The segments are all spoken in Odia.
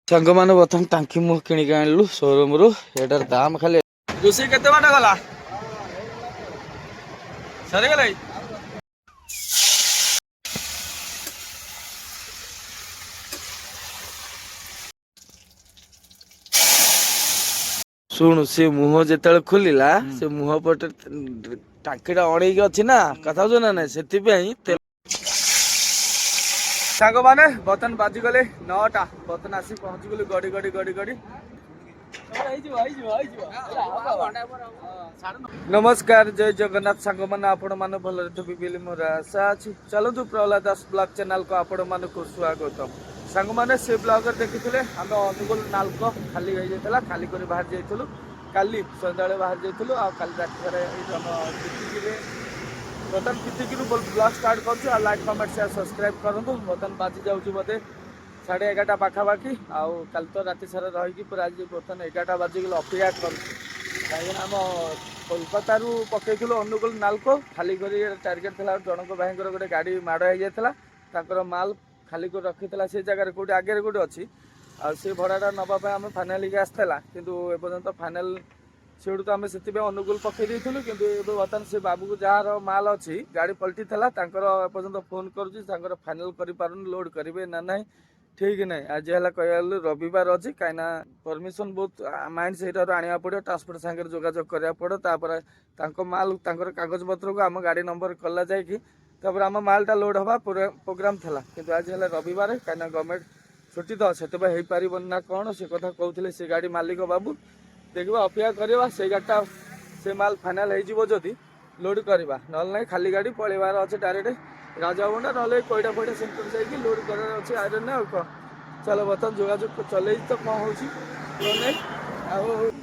सांग मैंने प्रथम टांकी मुह किणिक आणलु शोरूम रु एटार दाम खाली रोषे केते बाट गला सरे गला शुणु से मुह जेते खोलिला से मुह पटे टांकीटा अणेक अच्छी ना कथा ना ना से सांग मैंने बर्तन बाजिगले 9टा बर्तन आसी पहुँची गली गड़ी गड़ी गड़ी गड़ी नमस्कार जय जगन्नाथ सांग मैंने आपण मैंने भल बोली मोर आशा अच्छी चलतु प्रहलाद दास ब्लॉग चैनल को आपण मानक स्वागत सांग मैंने से ब्लॉग देखी आम अनुगुल नाल्क खाली हो जाता खाली कर बाहर जाइलु काली सन्ध्या बाहर जाइलु आल रात बर्तन कितनी ब्लॉग स्टार्ट कर लाइक कमेंट शेयर सब्सक्राइब करूँ बर्तन बाजी जाऊँगी बोधे 11:30 पाखापाखि आउ कल तो राति सारा रही पूरा आज बर्तन 11टा बाजिगले अपेक्षा कर कहीं आम कोलकाता पकईलु अनुगुल नाल्को खाली कर टार्गेट था जनक भाई गोटे गाड़ी माड़ हो जाता माल खाली कर रखी से जगह कौटे आगे कौटे अच्छी आउ भड़ाटा नापी आम फाइनाल आसला कितु एपर्तंत फाइनाल सेठू तो आम से अनुगुल पकई देलु कि बर्तमान से बाबू को जार माल अच्छी गाड़ी पलटि एपर्तंत फोन कर फाइनाल कर लोड करेंगे ना ना ठीक ना आज है कह रविवार अच्छी कहीं परमिशन बहुत माइंड से आने पड़ो ट्रांसपोर्ट सागर जोगाजोग करा पड़ो माल कागज पत्र को आम गाड़ी नंबर कला जापर आम मालटा लोड हवा प्रोग्राम था कि आज है रविवार कहीं गवर्नमेंट छुट्टी तो से हो पार ना कौन से कथा कहते से गाड़ी मालिक बाबू देखा अपेक्षा करवा से गाड़टा से माल फाइनाल होदी लोड करवा ना ना खाली गाड़ी पलैबार अच्छे डायरेक्ट राजाबंडा ना कोईटा फोईटा सेंटर जाकि लोड कर अच्छे आयरन ना कौन चलो बर्तमान जोगाजोग चल तो कौन हो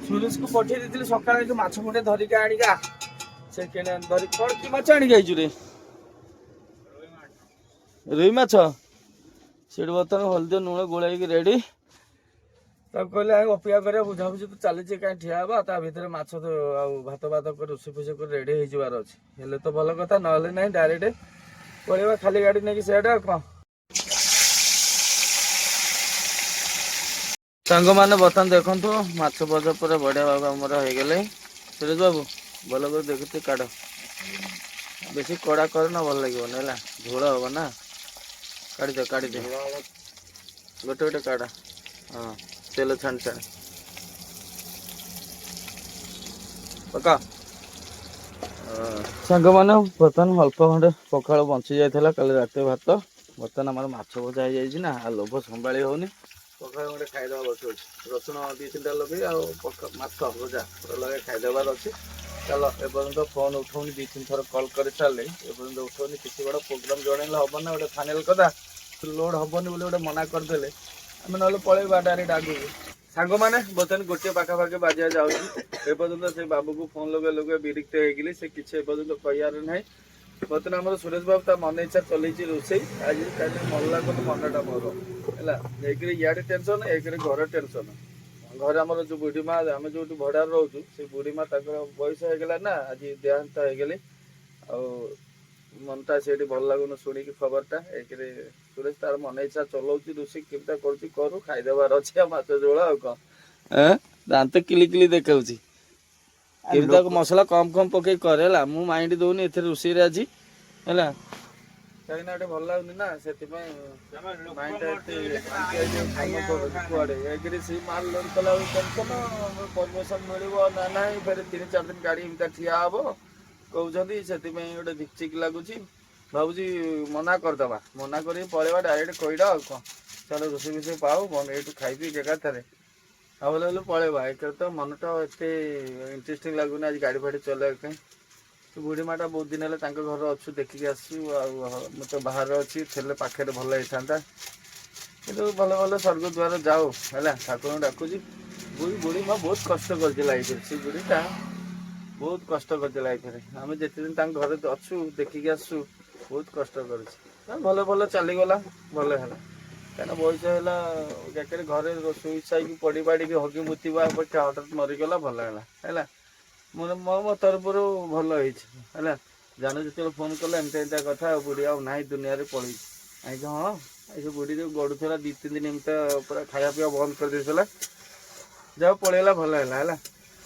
सुरेश को पठे दी सका माछ मुंडे धरिक आनिका से धरिक कौन कि माछ आनिक रे रुई माछ से बर्तमान हल्दी लुण गोल रेडी कहले अपेक्षा कर बुझाबुझी तो चली कहीं ठिया ता भर माछ तो भात भात कर रोषे फुसे कर रेडी होबार अच्छे हेले तो भल कथा ना ना डायरेक्ट पलैबा खाली गाड़ी नहीं सीआडे कौन सांग मैंने बर्तमान देखु माछ भजा पूरा बढ़िया बाबा आमर हो गले सुरेश बाबू भल कर देखते काढ़ बेसी कड़ा कर ना भल लगे ना झोल हम ना काढ़ी दे गोटे गोटे काढ़ हाँ तेल छाण छाण पका सांग मैंने बर्तमान अल्प खंडे पखाड़ बंची जाता कल रात भात बर्तमान आम माछ भजा हो ना लोभ संभाली होनी पखाड़ गोटे खाईदे बस रसुण 2-3टा लगे माछ भजा पूरा लगे खाईदेवार अच्छे चल एपर्तंत फोन उठौनी 2-3 थर कल कर सारे एपर्तंत उठौनी किसी गोटे प्रोग्राम जनइले हम ना गोटे फाइनाल कदा लोड हेनी बोले गोटे मना करदे आम ना पलैबा डायरेक्ट आगे सांग मैंने बर्तमान गोटे पाखापाखि बाजिया जापर्तंत से बाबू को फोन लगे लगे विरक्त होगी से किसी एपर्तंत कहार ना बर्तमान आम सुरेश बाबू मन इच्छा चल रोसे आज कहीं मन लगुन मनटा मोर है इे टेंशन एक घर टेंशन घर आम जो बुढ़ी माँ आम जो भड़ार रोचु से बुढ़ी माँ बयस होगा ना आज देहांत होगले मनटा से भल लगुन शुणिक खबरटा एक सुरेश तार मन इच्छा चलाऊँ रोषे केमता करू खाईदेवार अच्छे माछ झोल आ कौन दांत किली किली देखा केमता मसला कम कम पकई करे मु माइंड दौनी ए रोषे आज है कहीं भल लगुनि ना से माइंड से माल लोड कला टेंशन परमिशन मिल ना ना फिर 3-4 दिन गाड़ी एमती ठिया हम कहते से गोटे धिकचिक लगुच भावुँ मना करदे मना कर पलैबा डायरेक्ट कईडा कौन चलो रोषे फुसे पाऊ मन ये खाई पी एकाथरे बोले पलैबा एक तो मनटा एत इंटरेस्टिंग लगुनि आज गाड़ी फाड़ी चलवा बुढ़ी माटा बहुत दिन है घर अच्छु देखिक आस तो बाहर अच्छी थे पाखे भल होता कि भल भल स्वर्ग द्वार जाओ है ठाकुर डाकुची बुढ़ी माँ बहुत कष्ट कर लाइफ से बुढ़ीटा बहुत कष्ट कर लाइफ आम जिते दिन घर अच्छु देखिक आसु बहुत कष्ट कर भल भल चलीगला भल है कहीं बयस है घरे रोषे साई पड़ी पाड़ी हगी मुतिवा अपेक्षा हठात मरीगला भल है मो तरफ भल है जान जो फोन कला एमती कथा बुढ़ी आ ना दुनिया पलि हाँ से बुढ़ी जो गड़ुला 2-3 दिन एमती पूरा खाया पीवा बंद कर देला जब पलैला भल है।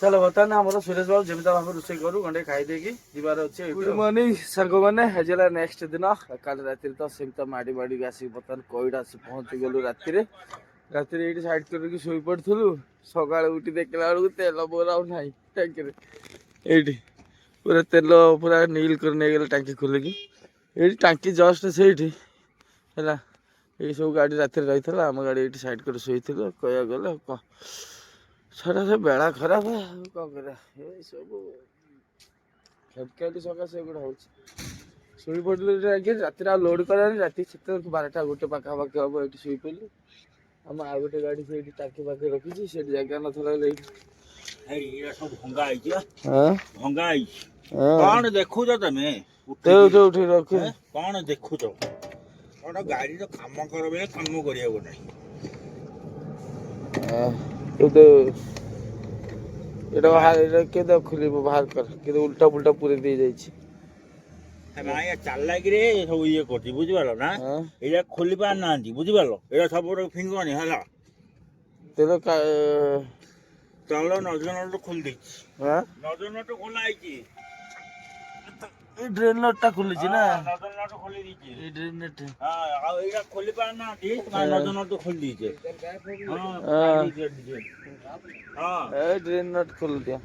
चलो बर्तमान आम सुरेश बाबू जमी भाव रोषे करू गंडे खाई देकी जीवार अच्छे। गुड मॉर्निंग सांग मैंने हेजला नेक्स्ट दिन काल राति तो सेमती माड़ी माड़ी आसिक बर्तमान कोईड आसी पहुँची गलु राति ये साइड करके शोई पड़ू सका उठी देखला बेलू तेल बोरा ना टांकी ये पूरा तेल पूरा नील कर नहीं गले टांकी खोलिकी ये टांकी जस्ट से है ये सब गाड़ी राति रही है आम गाड़ी ये साइड कर शोई कह गले छड़ा से बेड़ा खराब है कौन कर सब खेपखेटी सकाशे गोटे हो शुई पड़े राति लोड कर राति 12टा 1 पाखापाखि हम ये शुई पड़े आम आ गए गाड़ी से टाँकी पाखे रखी से जगह ना भंगा कौन देखु तमे उठे रख कौन देखु गाड़ी तो काम कर काम कर खुल बाहर कर उल्टा पुल्टा पूरे दी जाइए चल रे सब ये कर बुझीपार ना ये खोली पार ना बुझीपार ये सब फिंगनी है तेल तल नजर खोल दी नजर खोला ड्रेन नट खुली ना नजर खोली दी ड्रेन नट खोली पार ना नजर खोल दीजिए ड्रेन नट खोल दिया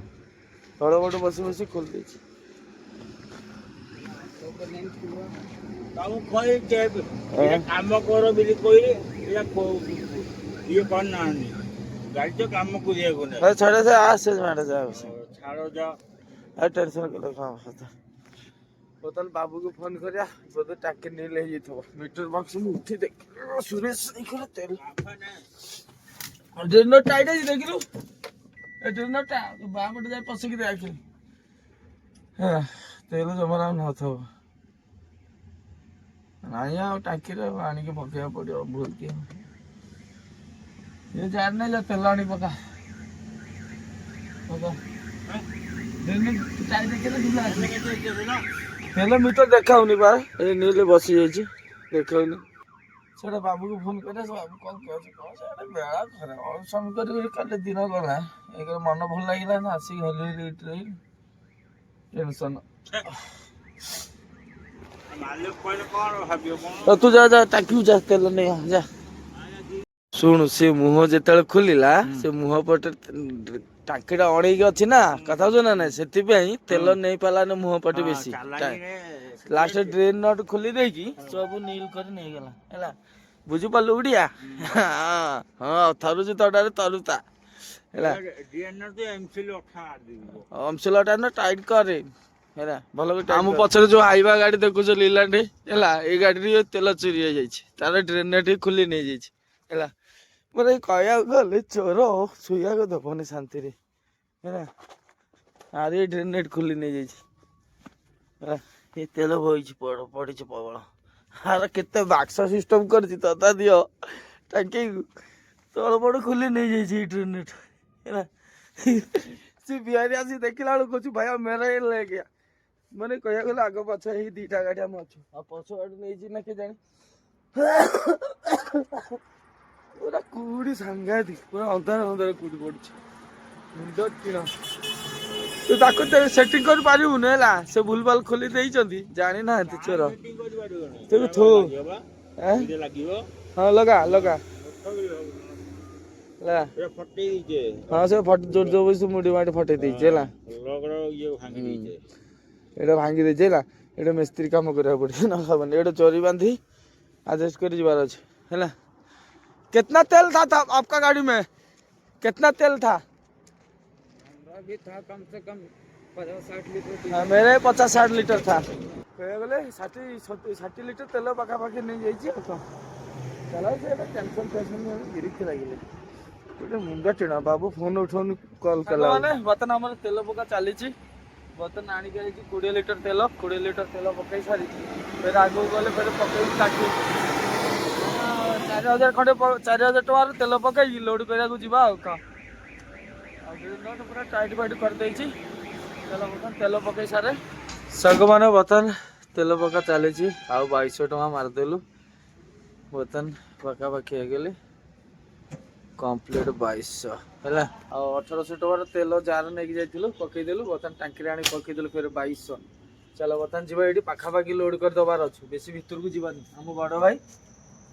थोड़ा मोटे बस बस खोल दी काम कर बोली कहले ये करना गाड़ी तो काम को छाड़ा से आसे छाड़ा से छाड़ो जा टेंशन कर बर्तमान बाबू को फोन कर बोधे टाके नहीं ले मीटर बक्स में उठी देख सुरेश तेल ड्रेन टाइट है देख लू ड्रेन बामटे जाए पशिकी देख तेल जमा न ना टाँकी आणिक पकड़ा पड़ो भूल के ये जार नहीं जा तेल आनी पका तेल मीटर देखा बार नीले बसी जाइए देखा से बाबू को फोन कर बाबू कौन कह बेड़ा खराब समय कर दिन गला एक मन भल लगे ना आसिक हल टेंशन तू जा जा टाँकी जा तेल नहीं जा शुण से मुह जो खोलला से मुह पटे टाँकीटा अड़ेक अच्छी ना कथा बुझ ना से तेल नहीं पाला मुह पटे बेसी लास्ट ड्रेन नट खोली देकी सब नील कर नहीं गला बुझी पालु उड़िया हाँ थरुची तटारे तरुता अमसिलटा ना टाइट करे भल आम पचर जो आईवा गाड़ी देखुच लीलांडे है गाड़ी तेल चोरी हो जाए ड्रेन नेट खोली नहीं जाए मतलब कह गले चोर शुआ को दबनी शांति है आरे ड्रेन नेट खोली नहीं जाए ये तेल बोई पड़ी प्रबल आर के बाक्स सिस्टम कर दियो टाँकी तल पड़ खोली नहीं जाए ड्रेन नेट है सी बिहारी आसी देखला बेलू कह भाई मेरा ये ले गया मैंने कह गले आग पछ ही 2टा गाड़ी आम अच्छु आ पछ गाड़ी नहीं ना के जानी पूरा कूड़ी सांघातिक पूरा अंधार अंधार कूड़ी पड़ी मुंड किण तू सेटिंग कर पारिबुन है से भूलभाल खोली देइचंती जानी ना चोर तू थो हाँ लगा लगा हाँ से फट जोर जोर से मुड़ी माटी फटे दीचे ये भांगी दीचे ये मिस्त्री काम करा पड़े ना ये चोरी बांधी एडजस्ट कर जीवार अच्छे है। कितना तेल था आपका गाड़ी में कितना तेल था? अभी था कम से कम 50-60 लीटर। हाँ, मेरे 50-60 लीटर था। कह गले 60 लीटर तेल पाखापाखि नहीं जाइए चला टेंशन टेंशन गिरिक लगे गोटे मुंडा टीणा बाबू फोन उठाऊन कल कला बर्तमान आम तेल पका चली बर्तमान आणिक 20 लीटर तेल 20 लीटर तेल पकई सारी फिर आगे गले फिर पकई काटी 4000 खंडे 4000 टकर तेल पकई लोड करा जा पूरा टाइट फाइट कर तेल पकई सारे संग मैंने बर्तमान तेल पका चली 2200 टଙ୍କା मारिदेलु ବର୍ତ୍ତମାନ ପାଖାପାଖି ହେଇଗଲି କମ୍ପ୍ଲିଟ୍ 2200 ହେଲା। ଆଉ 1800 ଟଙ୍କାର ତେଲ ଯାହାର ନେଇକି ଯାଇଥିଲୁ ପକେଇଦେଲୁ, ବର୍ତ୍ତମାନ ଟାଙ୍କିରେ ଆଣି ପକେଇଦେଲୁ ଫେର 2200। ଚାଲ ବର୍ତ୍ତମାନ ଯିବା, ଏଇଠି ପାଖାପାଖି ଲୋଡ୍ କରିଦେବାର ଅଛି, ବେଶୀ ଭିତରକୁ ଯିବାନି। ଆମ ବଡ଼ ଭାଇ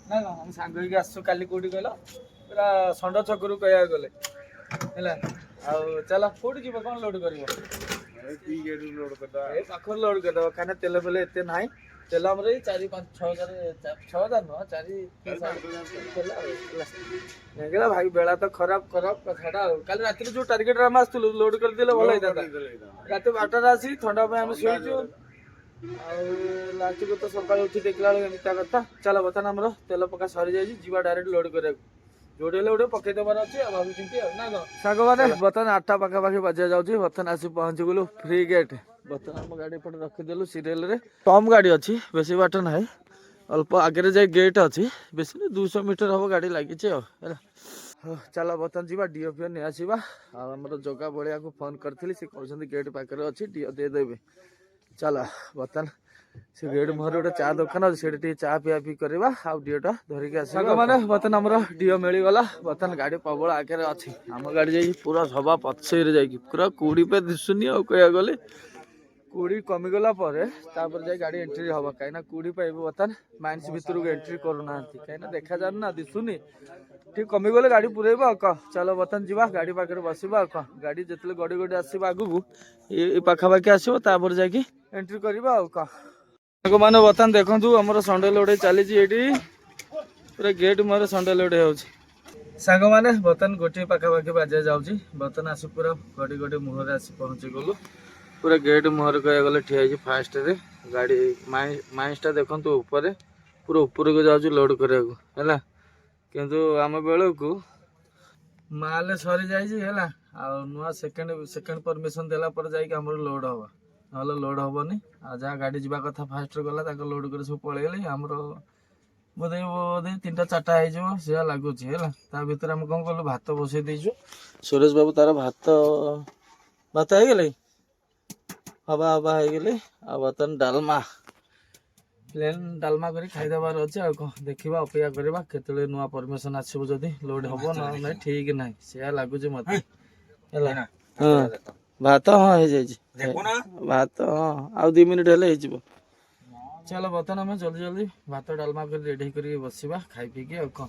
ନା କଣ ଆମେ ସାଙ୍ଗ ହେଇକି ଆସିଛୁ କାଲି, କୋଉଠି କହିଲ ପୁରା ଷଣ୍ଢ ଛକରୁ କହିବାକୁ ଗଲେ ହେଲା। ଆଉ ଚାଲ କୋଉଠି ଯିବ, କଣ ଲୋଡ୍ କରିବ? ଏ ପାଖରେ ଲୋଡ୍ କରିଦେବ, କାହିଁକିନା ତେଲ ଫେଲ ଏତେ ନାହିଁ। ତେଲ ଆମର ଏଇ 4-5-6 ହଜାର ନୁହଁ, 4 ଭାଇ ବେଳା ତ ଖରାପ କଥାଟା ଆଉ। କାଲି ରାତିରେ ଯୋଉ ଟାର୍ଗେଟରେ ଆମେ ଆସିଥିଲୁ ଲୋଡ୍ କରିଦେଲେ ଭଲ ହେଇଥାନ୍ତା। ରାତି 12ଟାରେ ଆସି ଥଣ୍ଡା ପାଇଁ ଆମେ ଶୋଇଛୁ, ଆଉ ଲାଷ୍ଟକୁ ତ ସକାଳୁ ଉଠି ଦେଖିଲା ବେଳକୁ ଏମିତିଆ କଥା। ଚାଲ ବର୍ତ୍ତମାନ ଆମର ତେଲ ପକା ସରିଯାଇଛି, ଯିବା ଡାଇରେକ୍ଟ ଲୋଡ୍ କରିବାକୁ। ଯୋଉଠି ହେଲେ ଗୋଟେ ପକେଇ ଦେବାର ଅଛି ଆଉ, ଭାବୁଛନ୍ତି ଆଉ ନା କଣ ସାଙ୍ଗମାନେ। ବର୍ତ୍ତମାନ 8ଟା ପାଖାପାଖି ବାଜିଆ ଯାଉଛି, ବର୍ତ୍ତମାନ ଆସି ପହଞ୍ଚିଗଲୁ ଫ୍ରି ଗେଟ୍। ବର୍ତ୍ତମାନ ଆମ ଗାଡ଼ି ଏପଟେ ରଖିଦେଲୁ ସିରିଏଲରେ, କମ୍ ଗାଡ଼ି ଅଛି, ବେଶୀ ବାଟ ନାହିଁ, ଅଳ୍ପ ଆଗରେ ଯାଇ ଗେଟ୍ ଅଛି, ବେଶୀ 200 ମିଟର ହବ ଗାଡ଼ି ଲାଗିଛି ଆଉ ହେଲା। ହଉ ଚାଲ ବର୍ତ୍ତମାନ ଯିବା, ଡିଓ ଫିଓ ନେଇ ଆସିବା। ଆଉ ଆମର ଜଗା ବଳିଆକୁ ଫୋନ୍ କରିଥିଲି, ସେ କହୁଛନ୍ତି ଗେଟ୍ ପାଖରେ ଅଛି, ଡିଓ ଦେଇଦେବେ। ଚାଲ ବର୍ତ୍ତମାନ ସେ ଗେଟ୍ ମୁହଁରେ ଗୋଟେ ଚା ଦୋକାନ ଅଛି, ସେଠି ଟିକେ ଚା ପିଆ ପିଇ କରିବା, ଆଉ ଡିଓଟା ଧରିକି ଆସିବା। ମାନେ ବର୍ତ୍ତମାନ ଆମର ଡିଓ ମିଳିଗଲା, ବର୍ତ୍ତମାନ ଗାଡ଼ି ପ୍ରବଳ ଆଗରେ ଅଛି। ଆମ ଗାଡ଼ି ଯାଇକି ପୁରା ସଭା ପଛରେ ଯାଇକି ପୁରା କୁଡ଼ି ପେ ଦିଶୁନି ଆଉ, କହିବାକୁ ଗଲେ କୁଡ଼ି କମିଗଲା ପରେ ତାପରେ ଯାଇ ଗାଡ଼ି ଏଣ୍ଟ୍ରି ହବ, କାହିଁକିନା କୁଡ଼ି ପାଇବ ବର୍ତ୍ତମାନ ମାଇନ୍ସ ଭିତରକୁ ଏଣ୍ଟ୍ରି କରୁନାହାନ୍ତି, କାହିଁକିନା ଦେଖାଯାଉନି ନା, ଦିଶୁନି। ଠିକ କମିଗଲେ ଗାଡ଼ି ପୁରେଇବ ଆଉ କହ। ଚାଲ ବର୍ତ୍ତମାନ ଯିବା, ଗାଡ଼ି ପାଖରେ ବସିବା ଆଉ କହ। ଗାଡ଼ି ଯେତେବେଳେ ଗଡ଼ି ଗଡ଼ି ଆସିବ ଆଗକୁ, ଏ ପାଖାପାଖି ଆସିବ, ତାପରେ ଯାଇକି ଏଣ୍ଟ୍ରି କରିବା ଆଉ କହ। ସାଙ୍ଗମାନେ ବର୍ତ୍ତମାନ ଦେଖନ୍ତୁ ଆମର ସଣ୍ଡେ ଲୋଡ୍ ଚାଲିଛି ଏଇଠି, ପୁରା ଗେଟ୍ ମୁହଁରେ ସଣ୍ଡେ ଲୋଡ୍ ହେଉଛି। ସାଙ୍ଗମାନେ ବର୍ତ୍ତମାନ ଗୋଟିଏ ପାଖାପାଖି ବାଜିଆ ଯାଉଛି, ବର୍ତ୍ତମାନ ଆସି ପୁରା ଗଡ଼ି ଗଡ଼ି ମୁହଁରେ ଆସି ପହଞ୍ଚିଗଲୁ। ପୁରା ଗେଟ୍ ମୁହଁରେ କହିବାକୁ ଗଲେ ଠିଆ ହେଇଛି ଫାଷ୍ଟରେ ଗାଡ଼ି। ମାଇନ୍ସଟା ଦେଖନ୍ତୁ ଉପରେ, ପୁରା ଉପରକୁ ଯାଉଛି ଲୋଡ୍ କରିବାକୁ ହେଲା। କିନ୍ତୁ ଆମ ବେଳକୁ ମାଲ ସରିଯାଇଛି ହେଲା, ଆଉ ନୂଆ ସେକେଣ୍ଡ ପରମିସନ୍ ଦେଲା ପରେ ଯାଇକି ଆମର ଲୋଡ୍ ହବ, ନହେଲେ ଲୋଡ୍ ହବନି। ଆଉ ଯାହା ଗାଡ଼ି ଯିବା କଥା ଫାଷ୍ଟରେ ଗଲା, ତାକୁ ଲୋଡ୍ କରି ସବୁ ପଳେଇଗଲେ। ଆମର ବୋଧେ 3ଟା-4ଟା ହେଇଯିବ ସେୟା ଲାଗୁଛି ହେଲା। ତା ଭିତରେ ଆମେ କଣ କଲୁ, ଭାତ ବସେଇ ଦେଇଛୁ। ସୁରେଶ ବାବୁ ତାର ଭାତ ହେଇଗଲେ ହବା ହେଇଗଲେ। ଆଉ ବର୍ତ୍ତମାନ ପ୍ଲେନ୍ ଡାଲମା କରି ଖାଇଦେବାର ଅଛି ଆଉ କଣ। ଦେଖିବା ଅପେକ୍ଷା କରିବା କେତେବେଳେ ନୂଆ ପରମିସନ୍ ଆସିବ, ଯଦି ଲୋଡ୍ ହବ, ନହେଲେ ନାହିଁ ଠିକ ନାହିଁ, ସେୟା ଲାଗୁଛି ମତେ ହେଲା। ହଁ ଭାତ ହେଇଯାଇଛି, ଭାତ ଆଉ 2 ମିନିଟ୍ ହେଲେ ହେଇଯିବ। ଚାଲ ବର୍ତ୍ତମାନ ଆମେ ଜଲ୍ଦି ଭାତ ଡାଲମା କରି ରେଡି କରିକି ବସିବା, ଖାଇ ପିଇକି ଆଉ କଣ।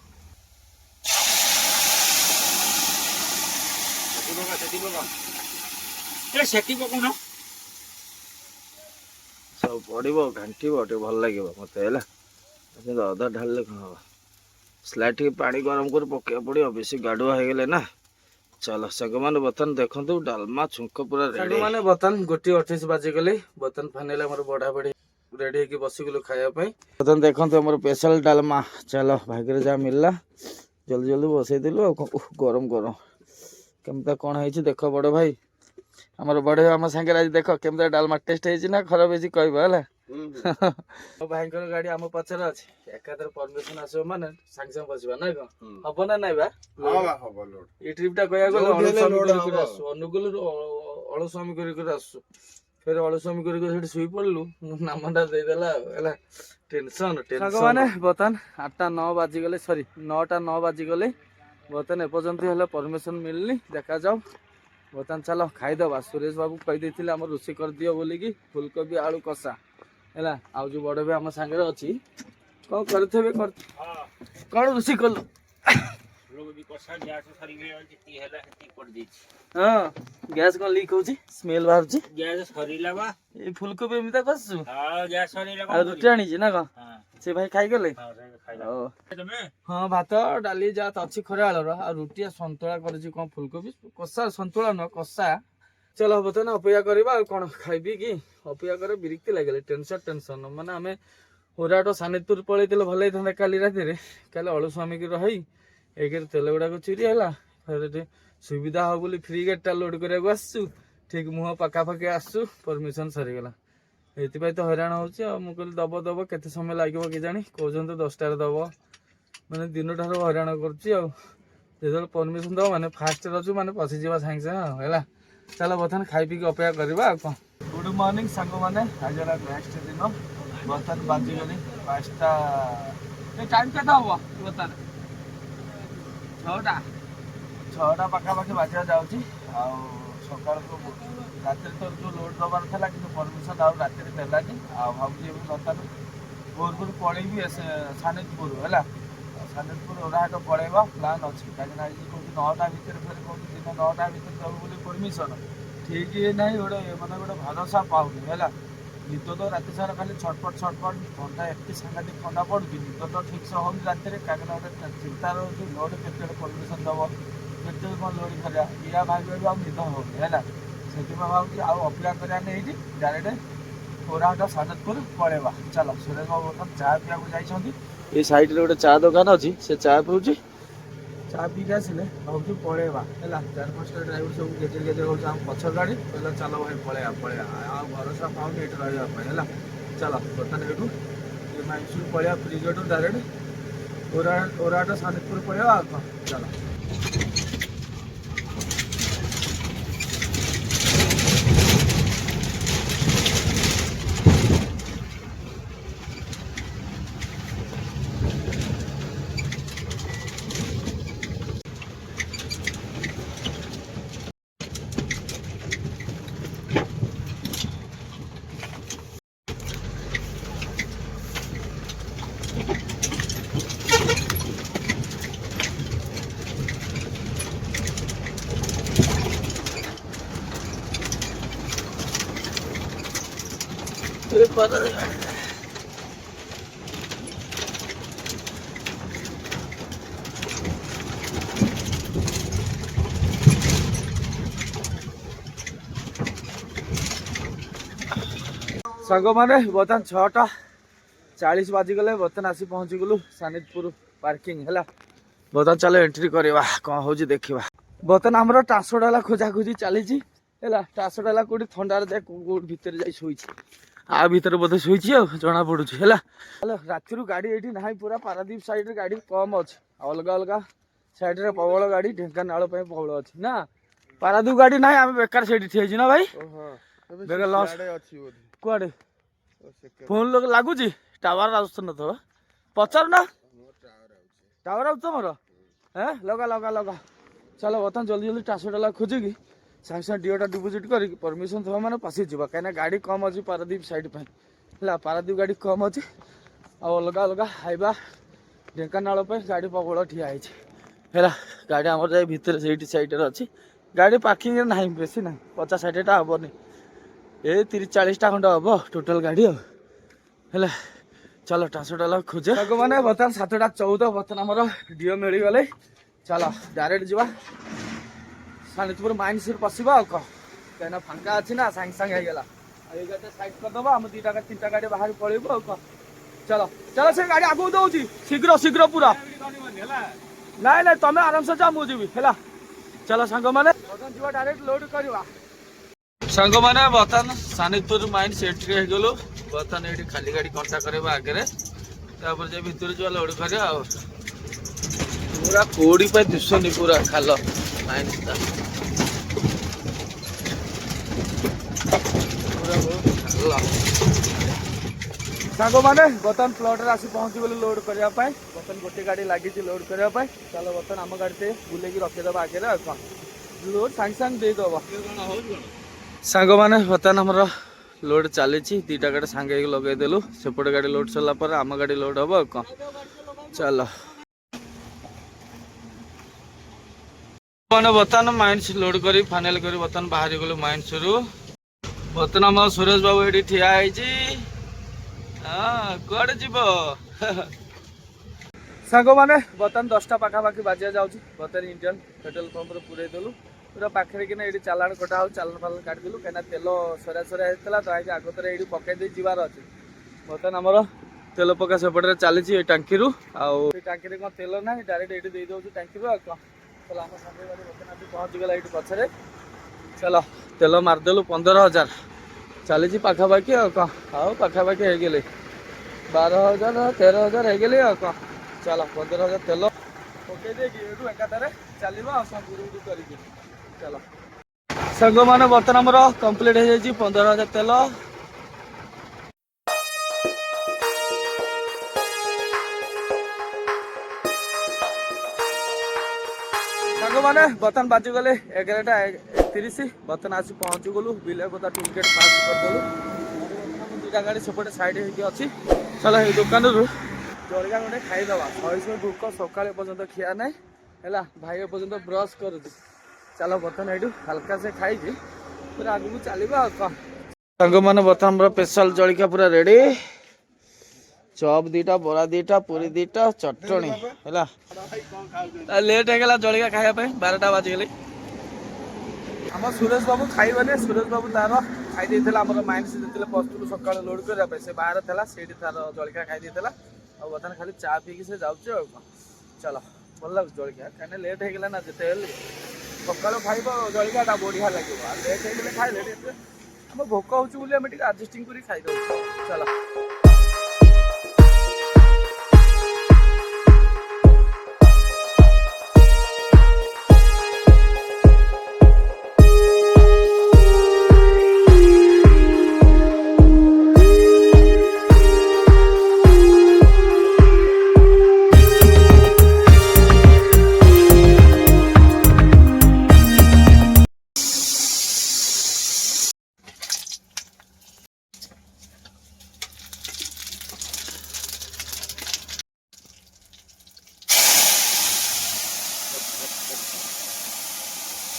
ସବୁ ପଡ଼ିବ, ଘାଣ୍ଟିବ, ଟିକେ ଭଲ ଲାଗିବ ମତେ ହେଲା। କିନ୍ତୁ ଅଧା ଢାଳିଲେ କଣ ହବ, ସ୍ଲାଇଟ୍ ଟିକେ ପାଣି ଗରମ କରି ପକେଇବାକୁ ପଡ଼ିବ, ବେଶୀ ଗାଡୁଆ ହେଇଗଲେ ନା। ଚାଲ ସାଙ୍ଗମାନେ ବର୍ତ୍ତମାନ ଦେଖନ୍ତୁ ଡାଲମା ଛୁଙ୍କ ପୁରା ରେଡି। ସାଙ୍ଗମାନେ ବର୍ତ୍ତମାନ 1:28 ବାଜିଗଲେ, ବର୍ତ୍ତମାନ ଫାଇନାଲ ଆମର ବଢା ବଢି ରେଡି ହେଇକି ବସିଗଲୁ ଖାଇବା ପାଇଁ। ବର୍ତ୍ତମାନ ଦେଖନ୍ତୁ ଆମର ସ୍ପେଶାଲ ଡାଲମା, ଚାଲ ଭାଗ୍ୟରେ ଯାହା ମିଳିଲା, ଜଲ୍ଦି ବସେଇଦେଲୁ ଆଉ ଗରମ କେମିତି କଣ ହେଇଛି ଦେଖ ବଡ ଭାଇ। ଆମର ବଡ ଭାଇ ଆମ ସାଙ୍ଗରେ ଆଜି ଦେଖ କେମିତି ଡାଲମା ଟେଷ୍ଟ ହେଇଛି ନା ଖରାପ ହେଇଛି କହିବ ହେଲା। ମୋ ଭାଇଙ୍କର ଗାଡି ଆମ ପଛରେ ଅଛି, ଏକାଥରେ ପରମିସନ ଆସିବ ମାନେ ସାଙ୍ଗେ ସାଙ୍ଗେ ବସିବା ନାଇଁ କଣ, ହବ ନା ନାଇଁ ବା? ଏଇ ଟ୍ରିପ ଟା କହିବାକୁ ଗଲେ ଅନୁଗୁଳରୁ ଅଳସ୍ୱାମୀ କରିକି ଆସୁଛୁ, ଫେର ଅଳସ୍ୱାମୀ କରିକି ସେଠି ଶୋଇ ପଡିଲୁ, ନାମଟା ଦେଇଦେଲା ଆଉ ହେଲା। ଟେନସନ ସାଙ୍ଗମାନେ ବର୍ତ୍ତମାନ 8ଟା 9 ବାଜିଗଲେ, ସରି 9ଟା 9 ବାଜିଗଲେ। ବର୍ତ୍ତମାନ ଏପର୍ଯ୍ୟନ୍ତ ହେଲେ ପରମିସନ ମିଳିନି, ଦେଖାଯାଉ। ବର୍ତ୍ତମାନ ଚାଲ ଖାଇଦବା। ସୁରେଶ ବାବୁ କହିଦେଇଥିଲେ ଆମର ରୋଷେଇ କରିଦିଅ ବୋଲିକି, ଫୁଲକୋବି ଆଳୁ କଷା ହେଲା। ଆଉ ଯୋଉ ବଡ ଭାଇ ଆମ ସାଙ୍ଗରେ ଅଛି, କଣ କରିଥିବେ କଣ ରୋଷେଇ କଲୁ? ହଁ ଗ୍ୟାସ କଣ ଲିକ୍ ହଉଛି, ସ୍ମେଲ ବାହାରୁଛି। ଏଇ ଫୁଲକୋବି ଏମିତି କଷୁଛୁ, ଆଉ ରୁଟି ଆଣିଛି ନା କଣ? ସେ ଭାଇ ଖାଇଗଲେ? ହଁ ଭାତ ଡାଲି ଯାହା ଅଛି ଖରାବେଳର, ଆଉ ରୁଟି ସନ୍ତୁଳା କରିଛି, କଣ ଫୁଲକୋବି କଷା, ସନ୍ତୁଳା ନୁହଁ କଷା। ଚାଲ ବର୍ତ୍ତମାନ ଅପେକ୍ଷା କରିବା ଆଉ କଣ, ଖାଇବି କି ଅପେକ୍ଷା କରି ବିରକ୍ତି ଲାଗିଲେ। ଟେନସନ ମାନେ ଆମେ ହୋରାଟ ସାନିତପୁର ପଳେଇଥିଲେ ଭଲ ହେଇଥାନ୍ତା କାଲି ରାତିରେ। କାଲି ଅଳସ୍ୱାମୀକି ରହି ଏକରେ ତେଲ ଗୁଡାକ ଚୋରି ହେଲା, ଫେରେ ସୁବିଧା ହବ ବୋଲି ଫ୍ରି ଗେଟ୍ ଟା ଲୋଡ କରିବାକୁ ଆସିଛୁ, ଠିକ ମୁହଁ ପାଖାପାଖି ଆସୁଛୁ ପରମିସନ ସରିଗଲା। ଏଥିପାଇଁ ତ ହଇରାଣ ହଉଛି ଆଉ। ମୁଁ କହିଲି ଦବ କେତେ ସମୟ ଲାଗିବ କେଜାଣି, କହୁଛନ୍ତି 10ଟାରେ ଦବ, ମାନେ ଦିନଠାରୁ ହଇରାଣ କରୁଛି ଆଉ। ଯେତେବେଳେ ପରମିସନ ଦବ ମାନେ ଫାଷ୍ଟରେ ଅଛୁ ମାନେ ପଶିଯିବା ସାଙ୍ଗେ ସାଙ୍ଗେ ଆଉ ହେଲା। ଚାଲ ବର୍ତ୍ତମାନ ଖାଇ ପିଇକି ଅପେକ୍ଷା କରିବା ଆଉ କଣ। ଗୁଡ ମର୍ଣ୍ଣିଂ ସାଙ୍ଗମାନେ, ଆଜି ହେଲା ନେକ୍ସଟ ଦିନ। ବର୍ତ୍ତମାନ ବାଜିଗଲି 5ଟା टाइम के बता 6टा 6टा पाखापाखि बाजिया जाऊँगी सकाल रात तो जो लोड दबार था कि परमिशन आउ रात देलानी भावी बर्तमान भोर भोर पड़ेबी सानितपुर है सानितपुर ओराहाट पड़ेगा प्लान अच्छी कहीं कौन 9टा भितर फिर कौन दिन 9टा भितर जाऊ बोली परमिशन ठीक ना गोटे मैंने गोटे भरोसा पाऊनी है निद तो रात सारा खाली छटपट थंडा एत सांघातिक थंडा पड़ुची निद तो ठीक से होनी रात कहीं गोटे चिंता रोचे लोड के परमिशन दब के कौन लोड करा या भाई निद होनी है से भावी अपेक्षा करा नहीं डायरेक्ट ओराहाट सानितपुर पड़ेगा चलो सुरेश बाबू बर्तमान चाय पीवा जाइए ये साइड रे गोटे चा दुकान अच्छी से चा पीऊँ चा पी के आसिले भावी पड़ेगा है 4-5टा ड्राइवर सब गेजेर गेजेर हो पछ गाड़ी कहला चलो भाई पड़ेगा भरोसा पाऊनी ये रही है चलो बर्तमान ये माइंसुर पड़ेगा फ्रिज डायरेक्ट ओराहाट सानितपुर पड़ेगा चलो सांग मैंने बर्तमान 6:40 बाजिगले बर्तमान आसी पहुँची गलु सानितपुर पार्किंग है बर्तमान चलो एंट्री करवा कौन हो देखा बर्तमान आमर ट्रांसपोर्ट खोजा खोजी चली ट्रांसपोर्ट है कौटी थंडार जाए कौट भितर जा शोई आ भितर बोधे शोई जना पड़ू है राति गाड़ी ये ना पूरा पारादीप साइड रे गाड़ी कम अच्छे अलग अलग साइड रे प्रबल गाड़ी ढेंकानाल प्रबल अच्छी ना पारादीप गाड़ी ना आम बेकार से ठिया ना भाई बेकार लस कुआड़े फोन लोग लगुच टावर आस न पचार ना टावर आस तुम है लगा लगा लगा चलो बर्तमान जल्दी जल्दी ट्रांसपोर्ट खोजिकी सागे सागे डीओटा डिपोजिट कर परमिशन थोड़ा मैंने पशिज कहीं गाड़ी कम अच्छी पारादीप साइड है पारादीप गाड़ी कम अच्छी अलग अलग हाइबा ढेंकानाल गाड़ी प्रबल ठिया है गाड़ी आम जाए भितर से सैड अच्छी गाड़ी पार्किंग ना बेसी ना 50-60टा हेनी ये 30-40टा खंड हम टोटाल गाड़ी है चलो ट्रांसपोर्ट खोजे मैंने बर्तमान 7:14 बर्तमान आमर डीओ मिलगले चलो डायरेक्ट जावा सानितपुर माइंस पशा कहीं फांका अच्छी ना सांगे सांगे होगा ये गाड़ी साइड करदे आम 2-3टा गाड़ी बाहर पड़ेबू चलो चलो से गाड़ी आगू दौर शीघ्र शीघ्र पूरा ना ना तुम आराम से जा मुझे है चलो सांग मैंने बर्तमान जा डायरेक्ट लोड करवा सांग मैंने बर्तमान सानितपुर माइंस एंट्री हो गलु बर्तमान ये खाली गाड़ी कंटा कर आगे जाए भितर जो लोड कर पूरा कोड़ी पे दिशुनी पूरा खाल माइंस सांग मैंने बर्तमान प्लॉट आसी पहुँची गलु लोड करने बर्तमान गोटे गाड़ी लगी लोड करने चलो बर्तमान आम गाड़ी से बुले रखीद आगे लोड सांगे सांगे देदेव सांग मैंने बर्तमान आमर लोड चली 2टा गाड़ी सांगे लगेदेलु सेपटे गाड़ी लोड सरला आम गाड़ी लोड हम कौन चलो मैंने बर्तमान माइंस लोड कर फाइनाल कर बर्तमान बाहरी गलु माइंस रु बर्तमान आम सुरेश बाबू ये ठिया कड़े जीव सांग मैंने बर्तमान 10टा पाखापाखि बाजिया जाऊँगी बर्तमान इंडियन पेट्रोल पंप पूरे देलु पूरा पाखे कि ये चालाण कटा हो चालाण फालाण काटिदेलु कहीं तेल सरा सरा होता तो आगत ये पकई जीवार अच्छे बर्तमान आमर तेल पका सेपटे चली टांकी टांकी कौन तेल ना डायरेक्ट ये दे टांकी चलो आम सामने गाड़ी बर्तमान पहुँची गला ये पचरे चलो तेल मारिदेलु 15,000 चली पाखापाखि कौन पाखापाखि हो गले 12,000 13,000 हो गले कौन चलो 15,000 तेल पकई देगी एकाधारे चलो कर चलो सांग मैंने बर्तमान आमर कम्प्लीट हो जाए 15,000 तेल ସାଙ୍ଗମାନେ ବର୍ତ୍ତମାନ ବାଜିଗଲେ 11:31 ବର୍ତ୍ତମାନ ଆସି ପହଞ୍ଚିଗଲୁ ବିଲେପଦା ଟୋଲ୍ ଗେଟ୍ ପାସ୍ କରିଦେଲୁ। ଦୁଇଟା ଗାଡ଼ି ସେପଟେ ସାଇଡ୍ ହେଇକି ଅଛି। ଚାଲ ଏଇ ଦୋକାନରୁ ଜଳିଖିଆ ଗୋଟେ ଖାଇଦେବା। ଶହେ ଭୋକ ସକାଳେ ପର୍ଯ୍ୟନ୍ତ ଖିଆ ନାହିଁ ହେଲା। ଭାଇ ଏପର୍ଯ୍ୟନ୍ତ ବ୍ରସ୍ କରୁଛି। ଚାଲ ବର୍ତ୍ତମାନ ଏଇଠୁ ହାଲକା ସେ ଖାଇକି ପୁରା ଆଗକୁ ଚାଲିବା ଆଉ କଣ। ସାଙ୍ଗମାନେ ବର୍ତ୍ତମାନ ଆମର ସ୍ପେଶାଲ ଜଳିଖିଆ ପୁରା ରେଡି। ଚପ୍ ଦିଟା, ବରା ଦିଟା, ପୁରୀ ଦିଟା, ଚଟଣି ହେଲା। ଲେଟ୍ ହେଇଗଲା ଜଳିଖିଆ ଖାଇବା ପାଇଁ 12ଟା ବାଜିଗଲେ। ଆମ ସୁରେଶ ବାବୁ ଖାଇବନି। ସୁରେଶ ବାବୁ ତାର ଖାଇ ଦେଇଥିଲା ଆମର ମାଇନ୍ସ ଯେତେବେଳେ ପଶୁଥିଲୁ ସକାଳୁ ଲୋଡ୍ କରିବା ପାଇଁ, ସେ ବାହାରେ ଥିଲା ସେଇଠି ତାର ଜଳିଖିଆ ଖାଇ ଦେଇଥିଲା। ଆଉ ବର୍ତ୍ତମାନ ଖାଲି ଚା ପିଇକି ସେ ଯାଉଛି ଆଉ କଣ। ଚାଲ ଭଲ ଲାଗୁଛି ଜଳିଖିଆ, କାହିଁକିନା ଲେଟ୍ ହେଇଗଲା ନା। ଯେତେ ହେଲେ ସକାଳୁ ଖାଇବ ଜଳିଖିଆଟା ବଢ଼ିଆ ଲାଗିବ। ଆଉ ଲେଟ୍ ହେଇଗଲେ ଖାଇଲେ ଟିକେ ଆମ ଭୋକ ହେଉଛି ବୋଲି ଆମେ ଟିକେ ଆଡଜଷ୍ଟିଂ କରି ଖାଇଦେଉଛୁ। ଚାଲ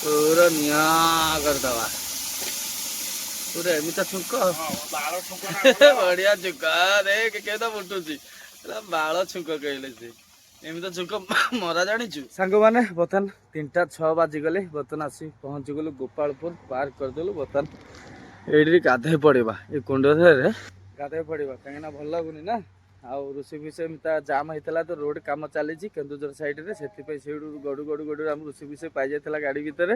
पूरा निया करदवा पूरा एमिता छुंक बढ़िया छुंक अरे केदा फुटुची बाल छुंक कहले से एमिता छुंक मरा जानिछु। सांग माने बर्तन 3टा 6 बाजी गले। बर्तन आसी पहुंची गलु गोपालपुर पार्क कर देलु। बर्तन एडी गाधे पड़िबा ए कुंडरे गाधे पड़िबा काहेना भल लागुनी ना। आउ ऋषि विषय जाम होता तो रोड कम चली केन्दुझर साइड रे से गड़ू गड़ू गड़ू आम ऋषि विषय पाई जाता गाड़ी भितर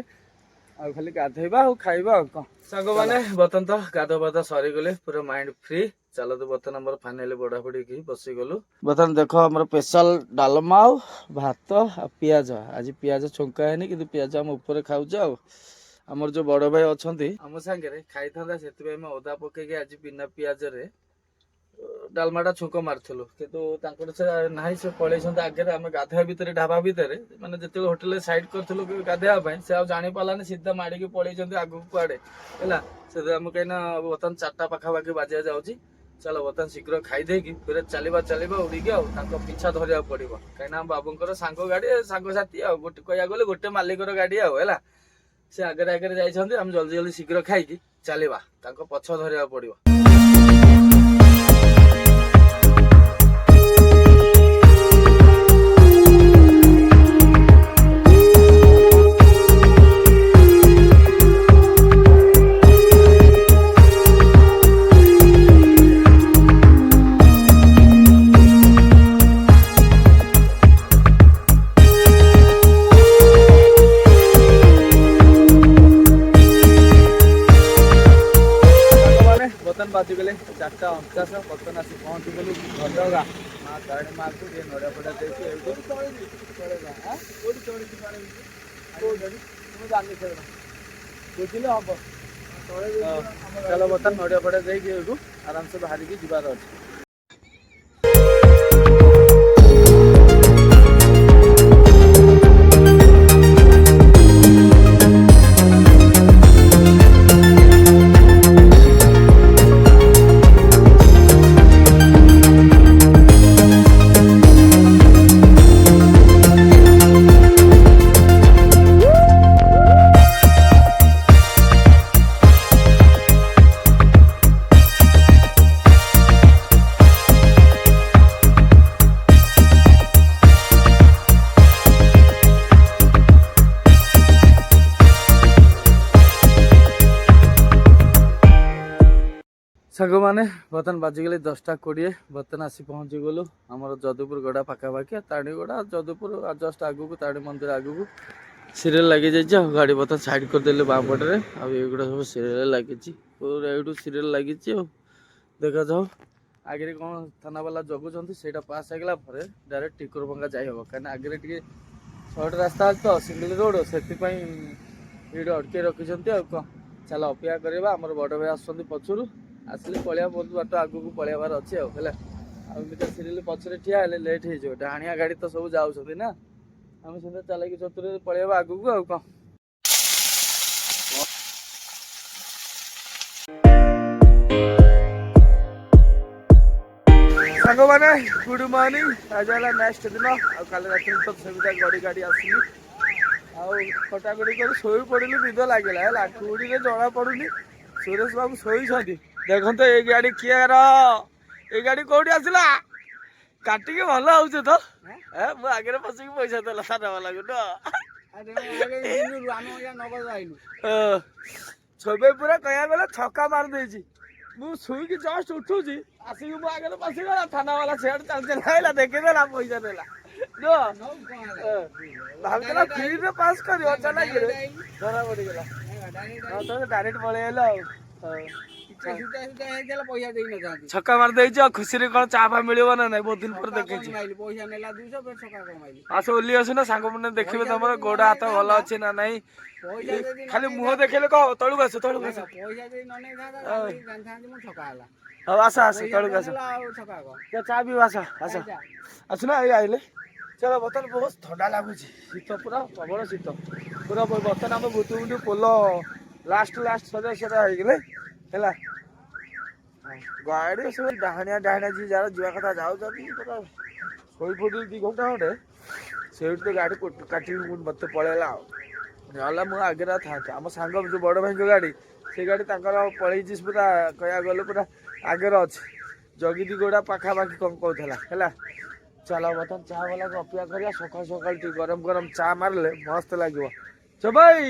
आ खाली गाधेबा आ खाइबा आ कौन। सांग मैंने बर्तन तो गाध बाध सरीगले पूरा माइंड फ्री। चलो तो बर्तन आम फाइनाली बड़ा बड़ी की बसीगलु। बर्तन देख आम स्पेशल डालमा भात आ पियाज। आज पियाज छुंका है कि पियाज आम ऊपर खाऊ। आमर जो बड़ भाई अच्छा आम सांगे खाई था से अदा पकईकि आज बिना पियाज रे डालमाटा छुंक मार्लु कि ना से पलि आगे आम गाधुआ भितर ढाबा भितर मैंने जिते होटेल सैड करूँ गाधेवाई से जानी पारानी सीधा माड़ी पलि आगू कड़े है से आम कहीं बर्तमान 4टा पाखापाखि बाजिया जाऊँगी। चलो बर्तमान शीघ्र खाईदे फिर चलवा उड़ीकी पिछा धरिया पड़ो कहीं बाबूर सांग गाड़ी सांगसाथी गोटे कह गले गोटे मालिकर गाड़ी है से आगे आगे जाइए आम जल्दी जल्दी शीघ्र खाई चलवा पछ धरिया पड़ो। बाजिगले 4:49 बर्तन आसी पहुँची गलु भद्रगा माँ तारिणी माँ को नड़िया फटा बुझे हम चलो बर्तन नड़िया फटा देखिए आराम से बाहर की जीवार अच्छे। सांग मैंने बर्तन बाजिगले 10:20 बर्तन आसी पहुँची गलु आमर जदुपुर गड़ा पाखापाखि ताड़ीगड़ा जदुपुर जस्ट आगू ताड़ी मंदिर आगू सीरियल लगी जाइए। गाड़ी बर्तन साइड करदे बाँ पटे आगुड़ा सब सीरियल लगी पूरा यूँ सीरियल लगी देखा जाओ आगे कौन थाना वाला जगुंट से पास होगा डायरेक्ट टिकुरभंगा जाइए कहीं आगे टे सर्ट रास्ता तो सिंगल रोड से अटके रखिंट आ कौन। चल अपेक्षा करवा आम बड़ भाई आसुँच पचर आसिले पलिया बहुत बाट आगू पलैबार अच्छे सीरियल पचर ठिया लेट हो डाणिया गाड़ी तो सब जाऊँ ना ଆମେ ସେମିତି ଚାଲାକି ଚତୁରରେ ପଳେଇବା ଆଗକୁ ଆଉ କଣ। ସାଙ୍ଗମାନେ ଗୁଡ୍ ମର୍ଣ୍ଣିଂ। ଆଜି ହେଲା ନେକ୍ସଟ ଦିନ। ଆଉ କାଲି ରାତିରେ ତ ସେମିତି ଗଡ଼ି ଗାଡ଼ି ଆସିଲି ଆଉ କଟାକଟି କରି ଶୋଇ ପଡ଼ିଲି, ନିଦ ଲାଗିଲା ହେଲା। କୁଡ଼ିରେ ଜଣା ପଡୁନି ସୁରେଶ ବାବୁ ଶୋଇଛନ୍ତି। ଦେଖନ୍ତୁ ଏଇ ଗାଡ଼ି କିଏର, ଏଇ ଗାଡ଼ି କୋଉଠି ଆସିଲା କାଟିକି ଭଲ ହଉଛି ତ। ମୁଁ ଆଗରେ ପଶିକି ପଇସା ଦେଲା ସାଧା ବାଲାକୁ ତ ଛବେ ପୁରା କହିବାକୁ ଗଲେ ଛକା ମାରି ଦେଇଛି। ମୁଁ ଶୋଇକି ଜଷ୍ଟ ଉଠୁଛି ଆସିକି ମୋ ଆଗରେ ପଶିଗଲା। ଥାନା ବାଲା ସିଆଡେ ଚାଲି ଚାଲି ଦେଖିଦେଲା ପଇସା ଦେଲା। ଭାବୁଥିଲା ଫ୍ରିରେ ପାସ୍ କରିବ ଚାଲାକିରେ, ଧରା ପଡିଗଲା। ଡାଇରେକ୍ଟ ପଳେଇ ଆଇଲ ଆଉ। ଛକା ମାରି ଦେଇଛି ଆଉ ଖୁସିରେ କଣ ଚା ଫା ମିଳିବ ନା ନାଇଁ, ବହୁତ ଦିନ ପରେ ଦେଖେଇଛି। ଆସ ଓହ୍ଲି ଆସୁନ ସାଙ୍ଗମାନେ ଦେଖିବେ ତମର ଗୋଡ ହାତ ଭଲ ଅଛି ନା ନାଇଁ। ଖାଲି ମୁହଁ ଦେଖେଇଲେ କହ ତଳକୁ ଆସ ତଳକୁ ଆସ। ହଉ ଆସ ଆସ ତଳକୁ ଆସ, ଚା ପିଇବା ଆସ ଆସ। ଆସୁନ ଏଇ ଆଇଲେ। ଚାଲ ବର୍ତ୍ତମାନ ବହୁତ ଥଣ୍ଡା ଲାଗୁଛି, ଶୀତ ପୁରା ପ୍ରବଳ ଶୀତ ପୁରା। ବର୍ତ୍ତମାନ ଆମ ବୁତୁବୁଣ୍ଡି ପୋଲ ଲାଷ୍ଟ ସଜା ହେଇଗଲେ ହେଲା। ଗାଡ଼ି ସବୁ ଡାହାଣିଆ ଯିଏ ଯାର ଯିବା କଥା ଯାଉଛନ୍ତି। ପୁରା ଶୋଇ ପଡ଼ିଲି 2 ଘଣ୍ଟା ଖଣ୍ଡେ, ସେଇଠୁ ତ ଗାଡ଼ି କାଟିକି ମତେ ପଳେଇଲା ଆଉ। ନହେଲେ ମୁଁ ଆଗରେ ଥାନ୍ତି। ଆମ ସାଙ୍ଗ ଯୋଉ ବଡ଼ ଭାଇଙ୍କ ଗାଡ଼ି, ସେ ଗାଡ଼ି ତାଙ୍କର ପଳେଇଛି ପୁରା କହିବାକୁ ଗଲେ ପୁରା ଆଗରେ ଅଛି। ଜଗିଦି ଗୋଡ଼ା ପାଖାପାଖି କଣ କହୁଥିଲା ହେଲା। ଚାଲ ବର୍ତ୍ତମାନ ଚା ବାଲାକୁ ଅପେକ୍ଷା କରିବା। ସକାଳୁ ସକାଳୁ ଟିକେ ଗରମ ଗରମ ଚା ମାରିଲେ ମସ୍ତ ଲାଗିବ। ଛବାଇ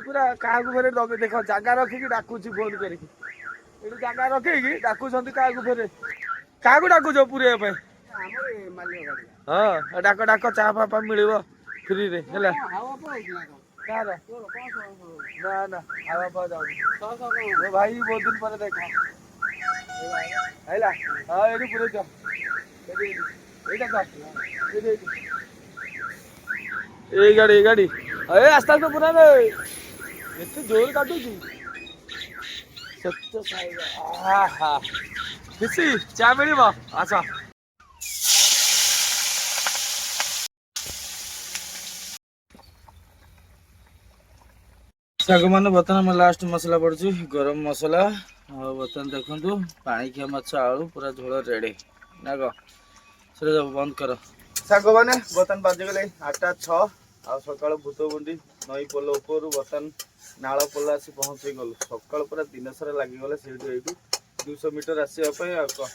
ପୁରା କାହାକୁ ଫେରେ ଦେଖ ଜାଗା ରଖିକି ଡାକୁଛି ଫୋନ କରିକି। ଏଠି ଜାଗା ରଖେଇକି ଡାକୁଛନ୍ତି କାହାକୁ ଫେରେ। କାହାକୁ ଡାକୁଛ ପୁରେଇବା ପାଇଁ? ହଁ ଡାକ ଡାକ, ଚା ଫା ମିଳିବ ଫ୍ରିରେ ହେଲା। କାହାର? ନା ନା ହାୱା ପାୱା ଯାଉନି। ଭାଇ ବହୁତ ଦିନ ପରେ ଦେଖା ହେଲା। ହଁ ଏଇଠି ପୁରେଇ ଦିଅ, ଏଇଟା ତ ଏଇ ଗାଡ଼ି ଏ ଆସ୍ତେ ଆସ୍ତେ ପୁରାରେ, ଏତେ ଜୋର କାଟୁଛି। ଖୁସି ଚା ମିଳିବ ଆସ। ସାଙ୍ଗମାନେ ବର୍ତ୍ତମାନ ଆମେ ଲାଷ୍ଟ ମସଲା ପଡୁଛି, ଗରମ ମସଲା। ଆଉ ବର୍ତ୍ତମାନ ଦେଖନ୍ତୁ ପାଣିଖିଆ ମାଛ ଆଳୁ ପୁରା ଝୋଳ ରେଡି ନା କଣ? ସେଟା ବନ୍ଦ କର। ସାଙ୍ଗମାନେ ବର୍ତ୍ତମାନ ବାଜିଗଲେ 8:06। ଆଉ ସକାଳୁ ଭୂତଗୁଣ୍ଡି ନଈ ପୋଲ ଉପରୁ ବର୍ତ୍ତମାନ ନାଳ ପୋଲ ଆସି ପହଞ୍ଚି ଗଲୁ। ସକାଳୁ ପୁରା ଦିନସାରା ଲାଗିଗଲେ ସେଇଠୁ ଏଇଠୁ 200 ମିଟର ଆସିବା ପାଇଁ। ଆଉ କଣ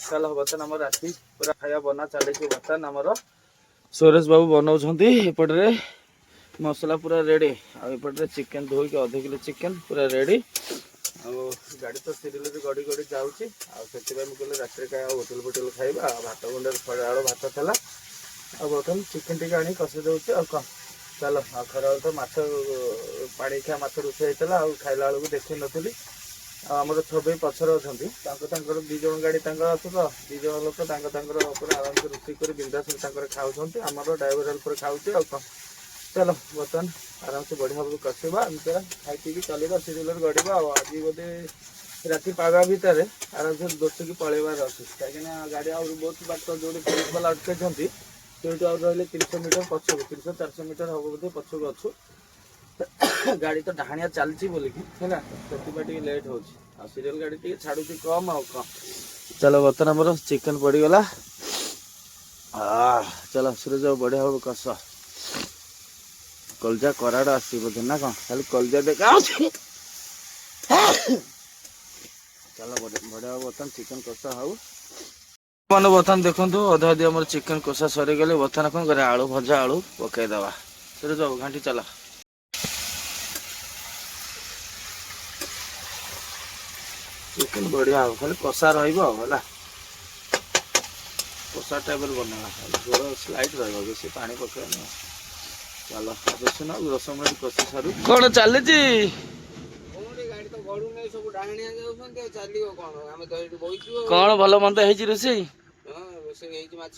ଚାଲ ବର୍ତ୍ତମାନ ଆମର ରାତି ପୁରା ଖାଇବା ବନା ଚାଲିଛି। ବର୍ତ୍ତମାନ ଆମର ସୁରେଶ ବାବୁ ବନଉଛନ୍ତି ଏପଟରେ ମସଲା ପୁରା ରେଡି, ଆଉ ଏପଟରେ ଚିକେନ ଧୋଇକି 1/2 କିଲୋ ଚିକେନ ପୁରା ରେଡି। ଆଉ ଗାଡ଼ି ତ ସିରିୟଲରେ ଗଡ଼ି ଗଡ଼ି ଯାଉଛି। ଆଉ ସେଥିପାଇଁ ମୁଁ କହିଲି ରାତିରେ କାହିଁ ଆଉ ହୋଟେଲ ଖାଇବା। ଆଉ ଭାତ ଗୁଣ୍ଡରେ ଖରାବେଳ ଭାତ ଥିଲା, ଆଉ ବର୍ତ୍ତମାନ ଚିକେନ ଟିକେ ଆଣି କଷି ଦେଉଛି। ଆଉ କଣ ଚାଲ। ଆଉ ଖରାବେଳେ ତ ମାଛ ପାଣିଖିଆ ମାଛ ରୋଷେଇ ହେଇଥିଲା, ଆଉ ଖାଇଲା ବେଳକୁ ଦେଖିନଥିଲି। ଆଉ ଆମର ଛବି ପଛରେ ଅଛନ୍ତି, ତାଙ୍କର 2 ଜଣ ଗାଡ଼ି ତାଙ୍କର ଅଛି ତ 2 ଜଣ ଲୋକ ତାଙ୍କର ପୁରା ଆରାମସେ ରୋଷେଇ କରି ବିନ୍ଦାସରେ ତାଙ୍କର ଖାଉଛନ୍ତି। ଆମର ଡ୍ରାଇଭର ହେଲ୍ପରେ ଖାଉଛି। ଆଉ କଣ ଚାଲ ବର୍ତ୍ତମାନ ଆରାମସେ ବଢ଼ିଆ ଭାବରେ କଷିବା, ଏମିତି ଖାଇ ପିଇକି ଚାଲିବା, ସିରିୟଲରେ ଗଡ଼ିବା। ଆଉ ଆଜି ବୋଧେ ରାତି ପାଗ ଭିତରେ ଆରାମସେ ଦୋଷିକି ପଳେଇବାର ଅଛି, କାହିଁକିନା ଗାଡ଼ି ଆହୁରି ବହୁତ ବାଟ ଯୋଉଠି ପୋଲିସ ବାଲା ଅଟକେଇଛନ୍ତି ସେଇଠୁ ଆଉ ରହିଲେ 300 ମିଟର ପଛକୁ, 300-400 ମିଟର ହବ ବୋଧେ ପଛକୁ ଅଛୁ। ଗାଡ଼ି ତ ଡାହାଣିଆ ଚାଲିଛି ବୋଲିକି ହେଲା, ସେଥିପାଇଁ ଟିକେ ଲେଟ୍ ହଉଛି। ଆଉ ସିରିୟଲ ଗାଡ଼ି ଟିକେ ଛାଡୁଛି କମ। ଆଉ କଣ ଚାଲ ବର୍ତ୍ତମାନ ଆମର ଚିକେନ ପଡ଼ିଗଲା। ଚାଲ ସୁରେଶ ବଢ଼ିଆ ଭାବରେ କଷ। କଲଜା କରାଟ ଆସିଛି ବୋଧେ ନା କଣ? ଖାଲି କଲଜା ଦେଖା ଚାଲ ବଢ଼ିଆ ବର୍ତ୍ତମାନ ଚିକେନ କଷା ହଉ। ବର୍ତ୍ତମାନ ଦେଖନ୍ତୁ ଅଧା ଅଧି ଆମର ଚିକେନ କଷା ସରିଗଲେ ବର୍ତ୍ତମାନ କଣ କରିବା, ଆଳୁ ଭଜା ଆଳୁ ପକେଇଦବା। ସୁରେଶ ବାବୁ ଘାଣ୍ଟି ଚାଲ। ଚିକେନ ବଢ଼ିଆ ହବ, ଖାଲି କଷା ରହିବ ଆଉ ହେଲା। କଷା ଟାଇପର ବନେଇବା, ଝୋଳ ସ୍ଲାଇଟ୍ ରହିବ, ବେଶୀ ପାଣି ପକେଇବା। ଚାଲ ଦେଖୁନ 10 ମିନିଟ୍ କଷି ସାରୁ। କଣ ଚାଲିଛି? ଗାଡି ତ ଗଡୁନି, ସବୁ ଡାହାଣିଆ ଯାଉଛନ୍ତି, ଆଉ ଚାଲିବ କଣ? ଆମେ ତ ଏଇଠି ବଇଛୁ। କଣ ଭଲ ମନ୍ଦ ହେଇଛି ରୋଷେଇ? ହଁ ରୋଷେଇ ହେଇଛି ମାଛ।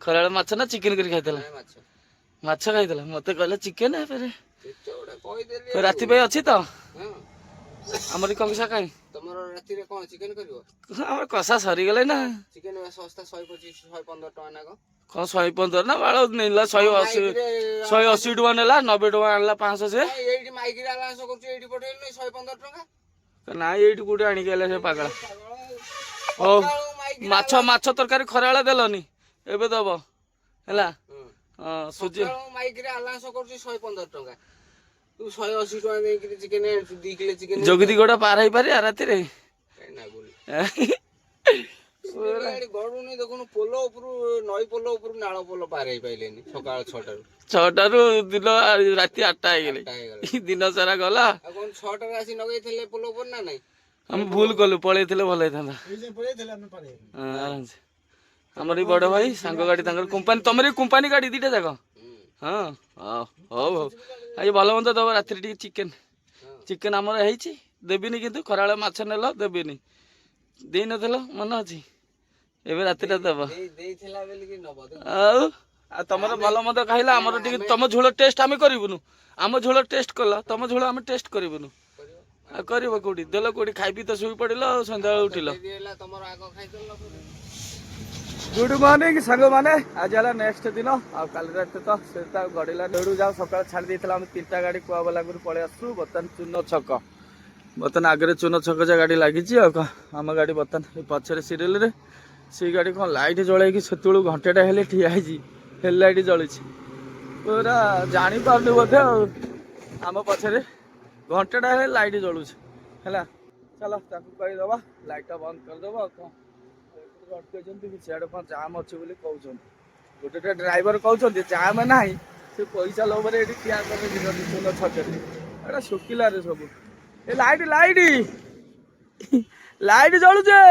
ଖରାବେଳେ ମାଛ ନା ଚିକେନ କରି ଖାଇଥିଲା? ମାଛ ଖାଇଥିଲା, ମତେ କହିଲା ଚିକେନ। କହିଦେଲି ରାତି ପାଇଁ ଅଛି ତ ହଁ ଆମରି କଂସା କାଇଁ? ତମ ତମର ରାତିରେ କଣ ଚିକେନ କରିବ? ଆମର କଷା ସରିଗଲେ ନା। ଚିକେନ ଶସ୍ତା 125 115 ଟଙ୍କା ନା କଣ? କଣ 115 ନା ବାଳ ନେଲା 180 ଟଙ୍କା ନେଲା 90 ଟଙ୍କା ଆଣିଲା 500 ସେ। ଏଇଠି ମାଇକିରେ ଆଲାସ କରୁଛୁ ଏଇଠି ପଠେଇଲୁ 115 ଟଙ୍କା। ନାଇଁ ଏଇଠି କୋଉଠି ଆଣିକି ଆଇଲା ସେ ପାଗଳା। ହଉ ମାଛ ତରକାରୀ ଖରାବେଳେ ଦେଲନି ଏବେ ଦବ ହେଲା। ହଁ ସୁଜି ମାଇକିରେ ଆଲାସ କରୁଛୁ 115 ଟଙ୍କା। ତୁ 180 ଟଙ୍କା ଦେଇକିରି ଚିକେନ 2 କିଲୋ ଚିକେନ ଯୋଗିଦି ଗୋଟା ପାର ହେଇପାରି ରାତିରେ ଗଡୁନି ଦେଖୁନୁ ପୋଲ ଉପରୁ ନଈ ପୋଲ ଉପରୁ ନାଳ ପୋଲ ପାର ହେଇପାଇଲେନି ସକାଳ 6ଟାରୁ ଦିନ ରାତି 8ଟା ହେଇଗଲେ ଦିନ ସାରା ଗଲା। ଆଉ କଣ 6ଟାରେ ଆସି ନଗେଇଥିଲେ ପୋଲ ଉପରେ ନା ନାଇଁ? ଆମେ ଭୁଲ କଲୁ ପଳେଇଥିଲେ ଭଲ ହେଇଥାନ୍ତା। ଆମର ଏଇ ବଡ ଭାଇ ସାଙ୍ଗ ଗାଡି ତାଙ୍କର କମ୍ପାନୀ ତମର ଏଇ କମ୍ପାନୀ ଗାଡି ଦିଟା ଯାକ। ହଁ ହଉ ଆଜି ଭଲ ମନ୍ଦ ଦବ ରାତିରେ ଟିକେ ଚିକେନ ଆମର ହେଇଛି ଦେବିନି କିନ୍ତୁ ଖରାବେଳେ ମାଛ ନେଲ ଦେବିନି ଦେଇନଥିଲ ମନେ ଅଛି ଏବେ ରାତିଟା ଦବ। ଆଉ ତମର ଭଲ ମନ୍ଦ ଖାଇଲା ଆମର ଟିକେ ତମ ଝୋଳ ଟେଷ୍ଟ ଆମେ କରିବୁନୁ। ଆମ ଝୋଳ ଟେଷ୍ଟ କଲ ତମ ଝୋଳ ଆମେ ଟେଷ୍ଟ କରିବୁନୁ। ଆଉ କରିବ କୋଉଠି ଦେଲ କୋଉଠି ଖାଇପି ତ ଶୋଇ ପଡିଲ ଆଉ ସନ୍ଧ୍ୟାବେଳେ ଉଠିଲ। ଗୁଡ୍ ମର୍ଣ୍ଣିଂ ସାଙ୍ଗମାନେ ଆଜି ହେଲା ନେକ୍ସଟ ଦିନ ଆଉ କାଲି ରାତି ତ ସେଟା ଗଡ଼ିଲା ନେଡୁ ଯାଉ ସକାଳେ ଛାଡ଼ି ଦେଇଥିଲା ଆମେ 3ଟା ଗାଡ଼ି କୁଆବଲାଗୁରୁ ପଳେଇ ଆସୁ ବର୍ତ୍ତମାନ ଚୂନ ଛକ ବର୍ତ୍ତମାନ ଆଗରେ ଚୂନ ଛକ ଯା ଗାଡ଼ି ଲାଗିଛି ଆଉ ଆମ ଗାଡ଼ି ବର୍ତ୍ତମାନ ପଛରେ ସିରିଏଲରେ ସେଇ ଗାଡ଼ି କ'ଣ ଲାଇଟ୍ ଜଳେଇକି ସେତେବେଳୁ ଘଣ୍ଟାଟା ହେଲେ ଠିଆ ହେଇଛି ହେଲ୍ ଲାଇଟ୍ ଜଳୁଛି ପୁରା ଜାଣିପାରୁନି ବୋଧେ ଆଉ ଆମ ପଛରେ ଘଣ୍ଟାଟା ହେଲେ ଲାଇଟ୍ ଜଳୁଛି ହେଲା। ଚାଲ ତାକୁ କହିଦେବା ଲାଇଟ୍ଟା ବନ୍ଦ କରିଦେବା ଆଉ କ'ଣ ଅଟକେଇଛନ୍ତି ସିଆଡ଼େ କ'ଣ ଜାମ୍ ଅଛି ବୋଲି କହୁଛନ୍ତି। ଗୋଟେ ଡ୍ରାଇଭର କହୁଛନ୍ତି ଜାମ୍ ନାହିଁ ସେ ପଇସା ଲୋଭରେ ଏଠି ଠିଆ କରିଦେଇଛନ୍ତି ଚୂନ ଛକରେ ଏଇଟା ଶୁଖିଲାରେ ସବୁ ଏ ଲାଇଟ୍ ଜଳୁଛେ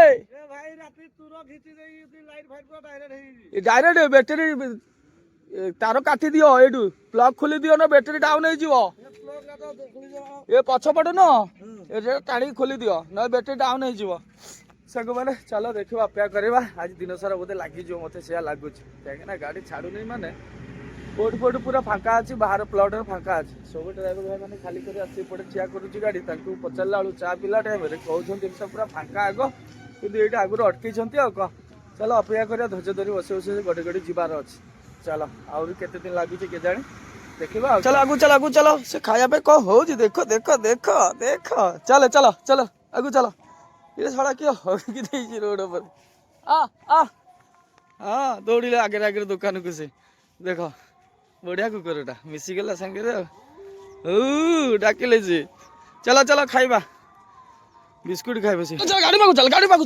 ଡାଇରେକ୍ଟ ବ୍ୟାଟେରୀ ତାର କାଟି ଦିଅ ଏଇଠୁ ପ୍ଲଗ୍ ଖୋଲି ଦିଅ ନା ବ୍ୟାଟେରୀ ଡାଉନ୍ ହେଇଯିବ। ଏ ପଛପଟେ ନୁହଁ ଏଟା ଟାଣିକି ଖୋଲି ଦିଅ ନହେଲେ ବ୍ୟାଟେରୀ ଡାଉନ୍ ହେଇଯିବ। ସାଙ୍ଗମାନେ ଚାଲ ଦେଖିବା ଅପେକ୍ଷା କରିବା ଆଜି ଦିନ ସାରା ବୋଧେ ଲାଗିଯିବ ମୋତେ ସେୟା ଲାଗୁଛି କାହିଁକିନା ଗାଡ଼ି ଛାଡ଼ୁନି ମାନେ କୋଉଠି ପୁରା ଫାଙ୍କା ଅଛି ବାହାର ପ୍ଲଟ୍ରେ ଫାଙ୍କା ଅଛି ସବୁ ଡ୍ରାଇଭର ଭାଇମାନେ ଖାଲି କରି ଆସି ଏପଟେ ଠିଆ କରୁଛି ଗାଡ଼ି ତାଙ୍କୁ ପଚାରିଲା ବେଳକୁ ଚା ପିଲା ଟାଇମ୍ରେ କହୁଛନ୍ତି ଏମିତି ପୁରା ଫାଙ୍କା ଆଗ କିନ୍ତୁ ଏଇଟା ଆଗରୁ ଅଟକେଇଛନ୍ତି ଆଉ କ'ଣ ଚାଲ ଅପେକ୍ଷା କରିବା ଧୈର୍ଯ୍ୟ ଧରି ବସି ଗଡ଼ି ଯିବାର ଅଛି। ଚାଲ ଆହୁରି କେତେ ଦିନ ଲାଗୁଛି କେଜାଣି ଦେଖିବା ଆଉ ଚାଲ ଆଗକୁ ଚାଲ ସେ ଖାଇବା ପାଇଁ କ'ଣ ହଉଛି ଦେଖ ଚାଲ ଆଗକୁ ଚାଲ ये साला क्या हगी देइछि रोड पर आ हाँ दौड़िले आगे दुकान को से देख बढ़िया कुकुरटा मिसिगला संगे डाकिले से चल खाइबा बिस्कुट खाइबा से गाड़ी पाकु चल गाड़ी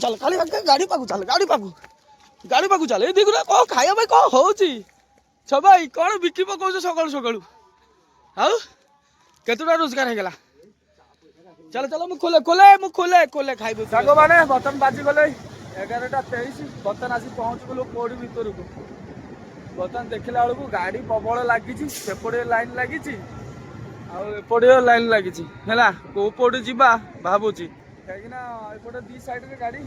पाकु चल ए देखुना को खाइबा भाई को होउची छ भाई कोन बिकी पकाउछ सकाळु हाउ केतुटा रोजगार हेगला चल मु खोले खाइबु सागो माने बर्तन बाजी गले 11:23 बर्तन आसी पहुँच गलु कोड़ी भितर को बर्तन देखला बेलू गाड़ी प्रबल लगी सेपटे लाइन लगी एपटे लाइन लगी है कोपटे जावा भावुची कहीं एपटे दी साइड रे गाड़ी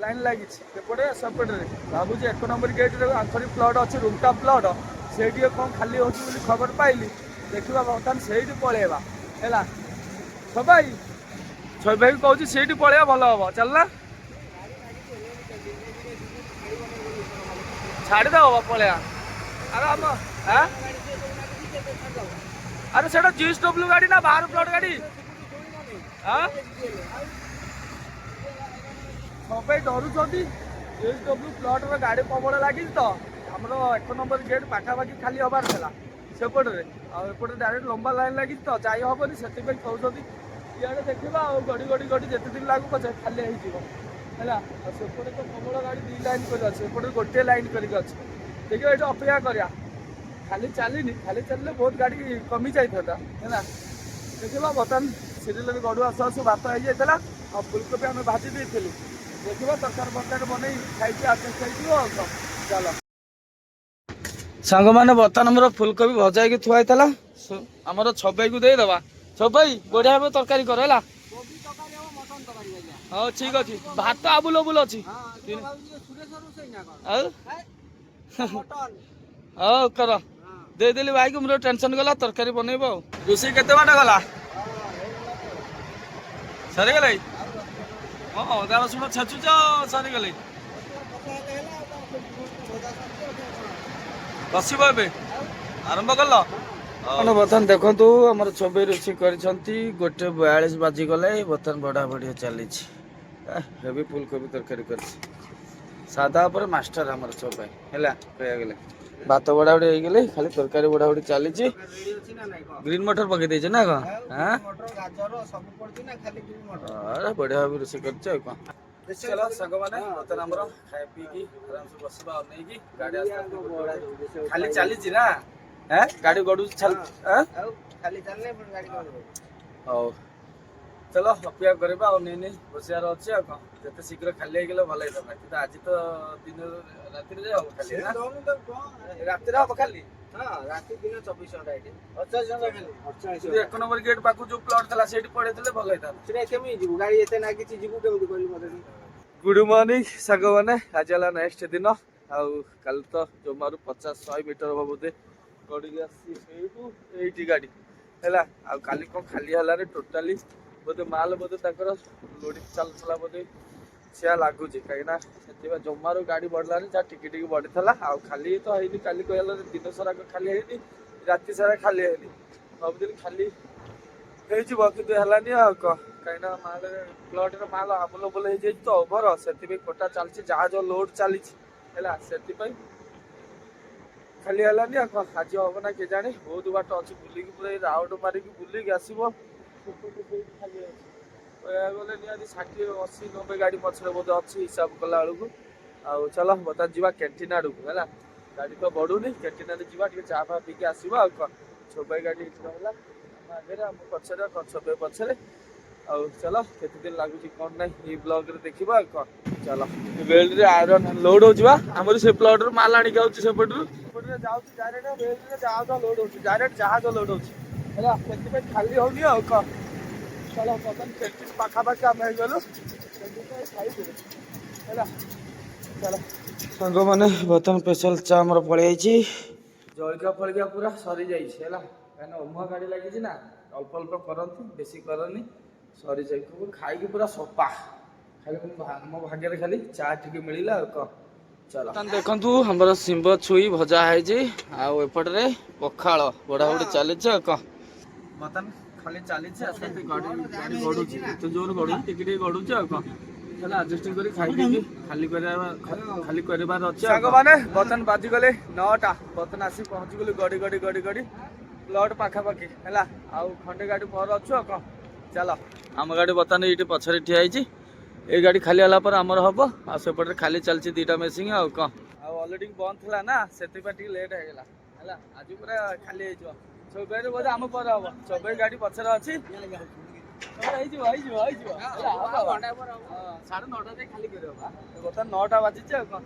लाइन लगी एपटे सेपटे भावुची 1 नंबर गेट रे आखरी प्लट अच्छे रूमटा प्लट से कौन खाली हो खबर पाइली देखा बर्तमान से पलैबा है सबाई छय भाई कहूँ से पलैया भल हम चलना छाड़द पलैया अरे हम अरे से GSW गाड़ी ना बाहर प्लट गाड़ी सब डरुंच GSW प्लट गाड़ी प्रबल लगी तो आमर 1 नंबर गेट पाखापाखि खाली हबार था सेपटे आउटे डायरेक्ट लंबा लाइन लगी तो जाई हेनी से कहते इे देखा गड़ी जिते दिन लागू पचे खाली है सेपटे तो प्रबल गाड़ी 2 लाइन कर अच्छे गोटे लाइन करके अच्छे देखिए ये अपेक्षा करा खाली चलनी खाली चलने बहुत गाड़ी कमी जाता है देखा बर्तमान सीरियल गड़ू आसु आसु भात हो जाता और फुलकोबी आम भाजी देलु देखा तरकारी बरकारी बन खाई आडजस्ट हो चल सांग मैंने बर्तमान मोर फुलकोबी भजा की थुआई आमर छबई को देदबा छबई बढ़िया भाव तरकारी कर हाँ ठीक अच्छे भात आबुलबुल अच्छी हाँ कर देदेली भाई को मोर टेंशन गला तरकारी बनइब रोषे केते बाट गला सरी गला ହଁ ଅଦା ରସୁଣ ଛେଚୁଛ ସରିଗଲେ ବସିବ ଏବେ ଆରମ୍ଭ କଲ ବର୍ତ୍ତମାନ ଦେଖନ୍ତୁ ଆମର ଛବି ରୋଷେଇ କରିଛନ୍ତି 1:42 ବାଜିଗଲେ ବର୍ତ୍ତମାନ ବଢା ବଢି ଚାଲିଛି ହେଭି ଫୁଲକୋବି ତରକାରୀ କରିଛି ସାଧା ଉପରେ ମାଷ୍ଟର ଆମର ଛବି ହେଲା କହିବାକୁ ଗଲେ ଭାତ ବଢା ବଢି ହେଇଗଲେ ଖାଲି ତରକାରୀ ବଢା ବଢି ଚାଲିଛି ଗ୍ରୀନ ମଟର ପକେଇ ଦେଇଛ ନା କଣ ବଢିଆ ଭାବେ ରୋଷେଇ କରିଛି ଆଉ କଣ ଚଲ ସାଙ୍ଗମାନେ ବର୍ତ୍ତମାନ ଆମର ଖାଇ ପିଇକି ଆରାମସେ ବସିବା ଅନେଇକି ଗାଡି ଖାଲି ଚାଲିଛି ନା ଗାଡି ଗଡୁଛି ହଉ ଚାଲ ଅପେକ୍ଷା କରିବା ଆଉ ନେଇ ବସିବାର ଅଛି ଆଉ କଣ ଯେତେ ଶୀଘ୍ର ଖାଲି ହେଇଗଲେ ଭଲ ହେଇଥାନ୍ତା କିନ୍ତୁ ଆଜି ତ ଦିନ ରାତିରେ ହବ ଖାଲି ରାତିରେ ହବ ଖାଲି ରାତି ଦିନ 24 ଘଣ୍ଟା ଏଠି 1 ନମ୍ବର ଗେଟ୍ ପାଖକୁ ଯୋଉ ପ୍ଲଟ ଥିଲା ସେଇଠି ପଳେଇଥିଲେ ଭଲ ହେଇଥାନ୍ତା ସେଟା କେମିତି ଯିବୁ ଗାଡି ଏତେ ନାଗିଛି ଯିବୁ କେମିତି କହିଲୁ ମତେ ଗୁଡ ମର୍ଣ୍ଣିଂ ସାଙ୍ଗମାନେ ଆଜି ହେଲା ନେକ୍ସଟ ଦିନ ଆଉ କାଲି ତ ଜମାରୁ 50-100 ମିଟର ହବ ବୋଧେ ଗଡିକି ଆସିଛି ସେଇଠୁ ଏଇଠି ଗାଡି ହେଲା ଆଉ କାଲି କଣ ଖାଲି ହେଲାରେ ଟୋଟାଲି ବୋଧେ ମାଲ ବୋଧେ ତାଙ୍କର ଲୋଡିଂ ଚାଲୁଥିଲା ବୋଧେ ସେଆ ଲାଗୁଛି କାହିଁକିନା ସେଥିପାଇଁ ଜମାରୁ ଗାଡି ବଢିଲାନି ଯାହା ଟିକେ ବଢିଥିଲା ଆଉ ଖାଲି ତ ହେଇନି କାଲି କହିଲା ଦିନ ସାରା ଖାଲି ହେଇନି ରାତି ସାରା ଖାଲି ହେଇନି ଭାବୁଥିଲି ଖାଲି ହେଇଯିବ କିନ୍ତୁ ହେଲାନି ଆଉ କଣ କାହିଁକିନା ମାଲ ପ୍ଲଟର ମାଲ ଆଭେଲେବଲ ହେଇଯାଇଛି ତ ଓଭର ସେଥିପାଇଁ କୋଟା ଚାଲିଛି ଜାହାଜ ଲୋଡ ଚାଲିଛି ହେଲା ସେଥିପାଇଁ ଖାଲି ହେଲାନି ଆଉ କଣ ଆଜି ହବ ନା କେଜାଣି ବହୁତ ବାଟ ଅଛି ବୁଲିକି ପୁରା ରାଉଣ୍ଡ ମାରିକି ବୁଲିକି ଆସିବ ଖାଲି ଅଛି କହିବାକୁ ଗଲେ ନିହାତି 60-80-90 ଗାଡି ପଛରେ ବୋଧେ ଅଛି ହିସାବ କଲା ବେଳକୁ ଆଉ ଚାଲ ବର୍ତ୍ତମାନ ଯିବା କ୍ୟାଣ୍ଟିନ ଆଡକୁ ହେଲା ଗାଡି ତ ବଢୁନି କ୍ୟାଣ୍ଟିନ ଆଡେ ଯିବା ଟିକେ ଚା ଫା ପିଇକି ଆସିବା ଆଉ କଣ ଛୋବାଇ ଗାଡି ଏଠି ରହିଲା ଆମ ଆଗରେ ଆମ ପଛରେ ଛୋବାଇ ପଛରେ ଆଉ ଚାଲ କେତେ ଦିନ ଲାଗୁଛି କଣ ନାହିଁ ଏଇ ବ୍ଲଗରେ ଦେଖିବା ଆଉ କଣ ଚାଲ ବେଲ୍ଟରେ ଆଇରନ୍ ଲୋଡ ହଉଛି ବା ଆମର ସେ ପ୍ଲଟରୁ ମାଲ ଆଣିକି ଆଉଛି ସେପଟରୁ ଯାଉଛି ଡାଇରେକ୍ଟ ବେଲ୍ଟରେ ଜାହାଜ ଲୋଡ ହଉଛି ଡାଇରେକ୍ଟ ଜାହାଜ ଲୋଡ ହଉଛି ହେଲା ସେଥିପାଇଁ ଖାଲି ହଉନି ଆଉ କଣ ଚାଲ ବର୍ତ୍ତମାନ କ୍ୟାଣ୍ଟିନ ପାଖାପାଖି ଆମେ ହେଇଗଲୁ ହେଲା ଚାଲ ସାଙ୍ଗମାନେ ବର୍ତ୍ତମାନ ସ୍ପେଶାଲ ଚା ଆମର ପଳେଇ ଆଇଛି ଜଳଖିଆ ଫଳିକା ପୁରା ସରିଯାଇଛି ହେଲା କାହିଁକିନା ଓମା ଗାଡି ଲାଗିଛି ନା ଅଳ୍ପ ଅଳ୍ପ କରନ୍ତି ବେଶୀ କରନି ସରିଯାଇଛି ଖାଇକି ପୁରା ସଫା ଖାଲି ମୋ ଭାଗ୍ୟରେ ଖାଲି ଚା ଟିକେ ମିଳିଲା ଆଉ କଣ ଚାଲ ଦେଖନ୍ତୁ ଆମର ଶିମ୍ବ ଛୁଇଁ ଭଜା ହେଇଛି ଆଉ ଏପଟରେ ପଖାଳ ବଢା ବଢି ଚାଲିଛି ଆଉ କଣ ବର୍ତ୍ତମାନ ଖାଲି ଚାଲିଛି ଆସ୍ତେ ଆସ୍ତେ ଗାଡି ଗଡୁଛି ଏତେ ଜୋର ଗଡୁଛି ଟିକେ ଗଡୁଛି ଆଉ କଣ ହେଲା ଆଡଜଷ୍ଟିଂ କରି ଖାଇକି ଖାଲି କରିବାର ଅଛି ସାଙ୍ଗମାନେ ବର୍ତ୍ତମାନ ବାଜିଗଲେ 9ଟା ବର୍ତ୍ତମାନ ଆସିକି ପହଞ୍ଚିଗଲୁ ଗଡି ପ୍ଲଟ ପାଖାପାଖି ହେଲା ଆଉ ଖଣ୍ଡେ ଗାଡି ମୋର ଅଛୁ ଆଉ କଣ ଚାଲ ଆମ ଗାଡି ବର୍ତ୍ତମାନ ଏଇଠି ପଛରେ ଠିଆ ହେଇଛି ଏଇ ଗାଡି ଖାଲି ହେଲା ପରେ ଆମର ହବ ଆଉ ସେପଟରେ ଖାଲି ଚାଲିଛି 2ଟା ମେସିନ୍ ଆଉ କଣ ଆଉ ଅଲରେଡି ବନ୍ଦ ଥିଲା ନା ସେଥିପାଇଁ ଟିକେ ଲେଟ୍ ହେଇଗଲା ହେଲା ଆଜି ପୁରା ଖାଲି ହେଇଯିବ ଚୌବାଇରେ ବୋଧେ ଆମ ପରେ ହବ ଚୌବାଇ ଗାଡି ପଛରେ ଅଛି ହେଇଯିବ 9:30 ଯାଏ ଖାଲି କରିବ ବର୍ତ୍ତମାନ 9ଟା ବାଜିଛି ଆଉ କଣ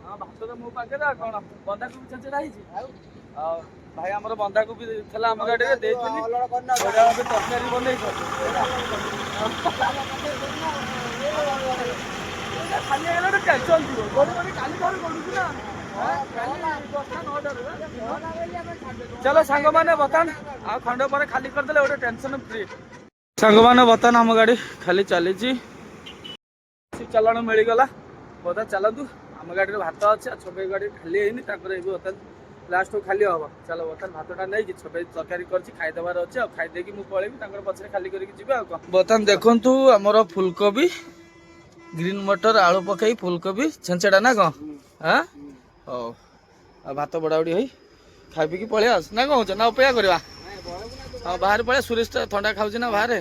ହଁ ଭାତ ତ ମୋ ପାଖରେ ଆଉ କଣ ବନ୍ଧାକୋବି ଛେଞ୍ଚେଡା ହେଇଛି ଆଉ ଭାଇ ଆମର ବନ୍ଧାକୋବି ଥିଲା ଆମ ଗାଡିରେ ଦେଇଥିଲି ତରକାରୀ ବନେଇଛନ୍ତି ଖାଲି ହେଇଗଲା ଗୋଟେ ଟେନସନ୍ ଥିବ କାଲି ଘରେ ଗଡୁଛି ନା ଚାଲ ସାଙ୍ଗମାନେ ବର୍ତ୍ତମାନ ଆଉ ଖଣ୍ଡେ ପରେ ଖାଲି କରିଦେଲେ ଗୋଟେ ଟେନସନ ଫ୍ରି ସାଙ୍ଗମାନେ ବର୍ତ୍ତମାନ ଆମ ଗାଡି ଖାଲି ଚାଲିଛି ଚାଲାଣ ମିଳିଗଲା ବର୍ତ୍ତମାନ ଚାଲନ୍ତୁ ଆମ ଗାଡିରେ ଭାତ ଅଛି ଆଉ ଛୋବେଇ ଗାଡି ଖାଲି ହେଇନି ତାଙ୍କର ଏବେ ବର୍ତ୍ତମାନ ଲାଷ୍ଟକୁ ଖାଲି ହବ ଚାଲ ବର୍ତ୍ତମାନ ଭାତଟା ନେଇକି ଛୋବେଇ ତରକାରୀ କରିଛି ଖାଇଦେବାର ଅଛି ଆଉ ଖାଇଦେଇକି ମୁଁ ପଳେଇବି ତାଙ୍କର ପଛରେ ଖାଲି କରିକି ଯିବେ ଆଉ କଣ ବର୍ତ୍ତମାନ ଦେଖନ୍ତୁ ଆମର ଫୁଲକୋବି ଗ୍ରୀନ ମଟର ଆଳୁ ପକେଇ ଫୁଲକୋବି ଛେଞ୍ଚେଡା ନା କଣ ହଉ ଆଉ ଭାତ ବଢାବଢି ହେଇ ଖାଇ ପିଇକି ପଳେଇ ଆସ ନା କଣ କହୁଛ ନା ଅପେକ୍ଷା କରିବା ହଁ ବାହାରେ ପଳେଇବା ସୁରେଶ ଟା ଥଣ୍ଡା ଖାଉଛି ନା ବାହାରେ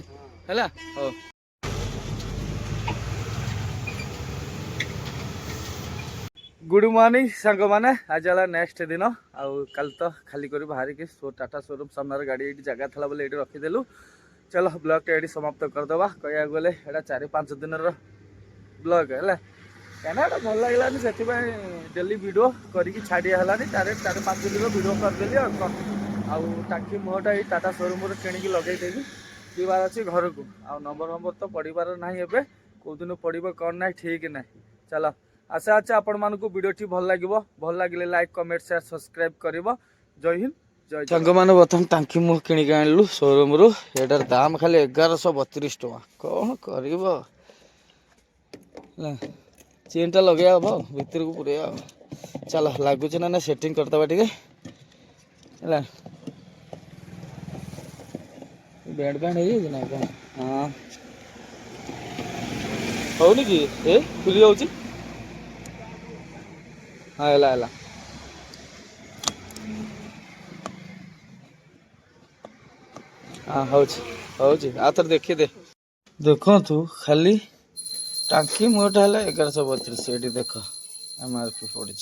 ହେଲା ହଉ ଗୁଡ ମର୍ଣ୍ଣିଂ ସାଙ୍ଗମାନେ ଆଜି ହେଲା ନେକ୍ସଟ ଦିନ ଆଉ କାଲି ତ ଖାଲି କରି ବାହାରିକି ଟାଟା ସୋରୁମ୍ ସାମ୍ନାରେ ଗାଡ଼ି ଏଇଠି ଜାଗା ଥିଲା ବୋଲି ଏଇଠି ରଖିଦେଲୁ ଚାଲ ବ୍ଲଗଟା ଏଇଠି ସମାପ୍ତ କରିଦେବା କହିବାକୁ ଗଲେ ଏଇଟା 4-5 ଦିନର ବ୍ଲଗ ହେଲା କାହିଁକିନା ଏଇଟା ଭଲ ଲାଗିଲାନି ସେଥିପାଇଁ ଡେଲି ଭିଡ଼ିଓ କରିକି ଛାଡ଼ିଆ ହେଲାନି 4-5 ଦିନର ଭିଡ଼ିଓ କରିଦେଲି ଆଉ କଣ ଆଉ ଟାଙ୍କି ମୁହଁଟା ଏଇ ଟାଟା ସୋରୁମ୍ରୁ କିଣିକି ଲଗେଇଦେବି ଯିବାର ଅଛି ଘରକୁ ଆଉ ନମ୍ବର ତ ପଡ଼ିବାର ନାହିଁ ଏବେ କେଉଁଦିନ ପଡ଼ିବ କ'ଣ ନାହିଁ ଠିକ୍ ନାହିଁ ଚାଲ ଆଶା ଅଛି ଆପଣମାନଙ୍କୁ ଭିଡ଼ିଓଟି ଭଲ ଲାଗିବ ଭଲ ଲାଗିଲେ ଲାଇକ୍ କମେଣ୍ଟ ସେୟାର ସବସ୍କ୍ରାଇବ୍ କରିବ ଜୟ ହିନ୍ଦ सांग मैंने बर्तमान टांकी मुह किणिक आणलु शोरूम रु एटार दाम खाली 1132 टଙ୍କା कौन कर चेन टा लगे हम भितर को पूरे चल लगुच ना सेटिंग करदे टे बैंड बैंड है ना कौन हाँ होनी कि ए खुली जाऊँ हाँ है हाँ हूँ आ थर देखी दे देखु खाली टांकी मुहटा है 1132 ये देख MRP पड़ी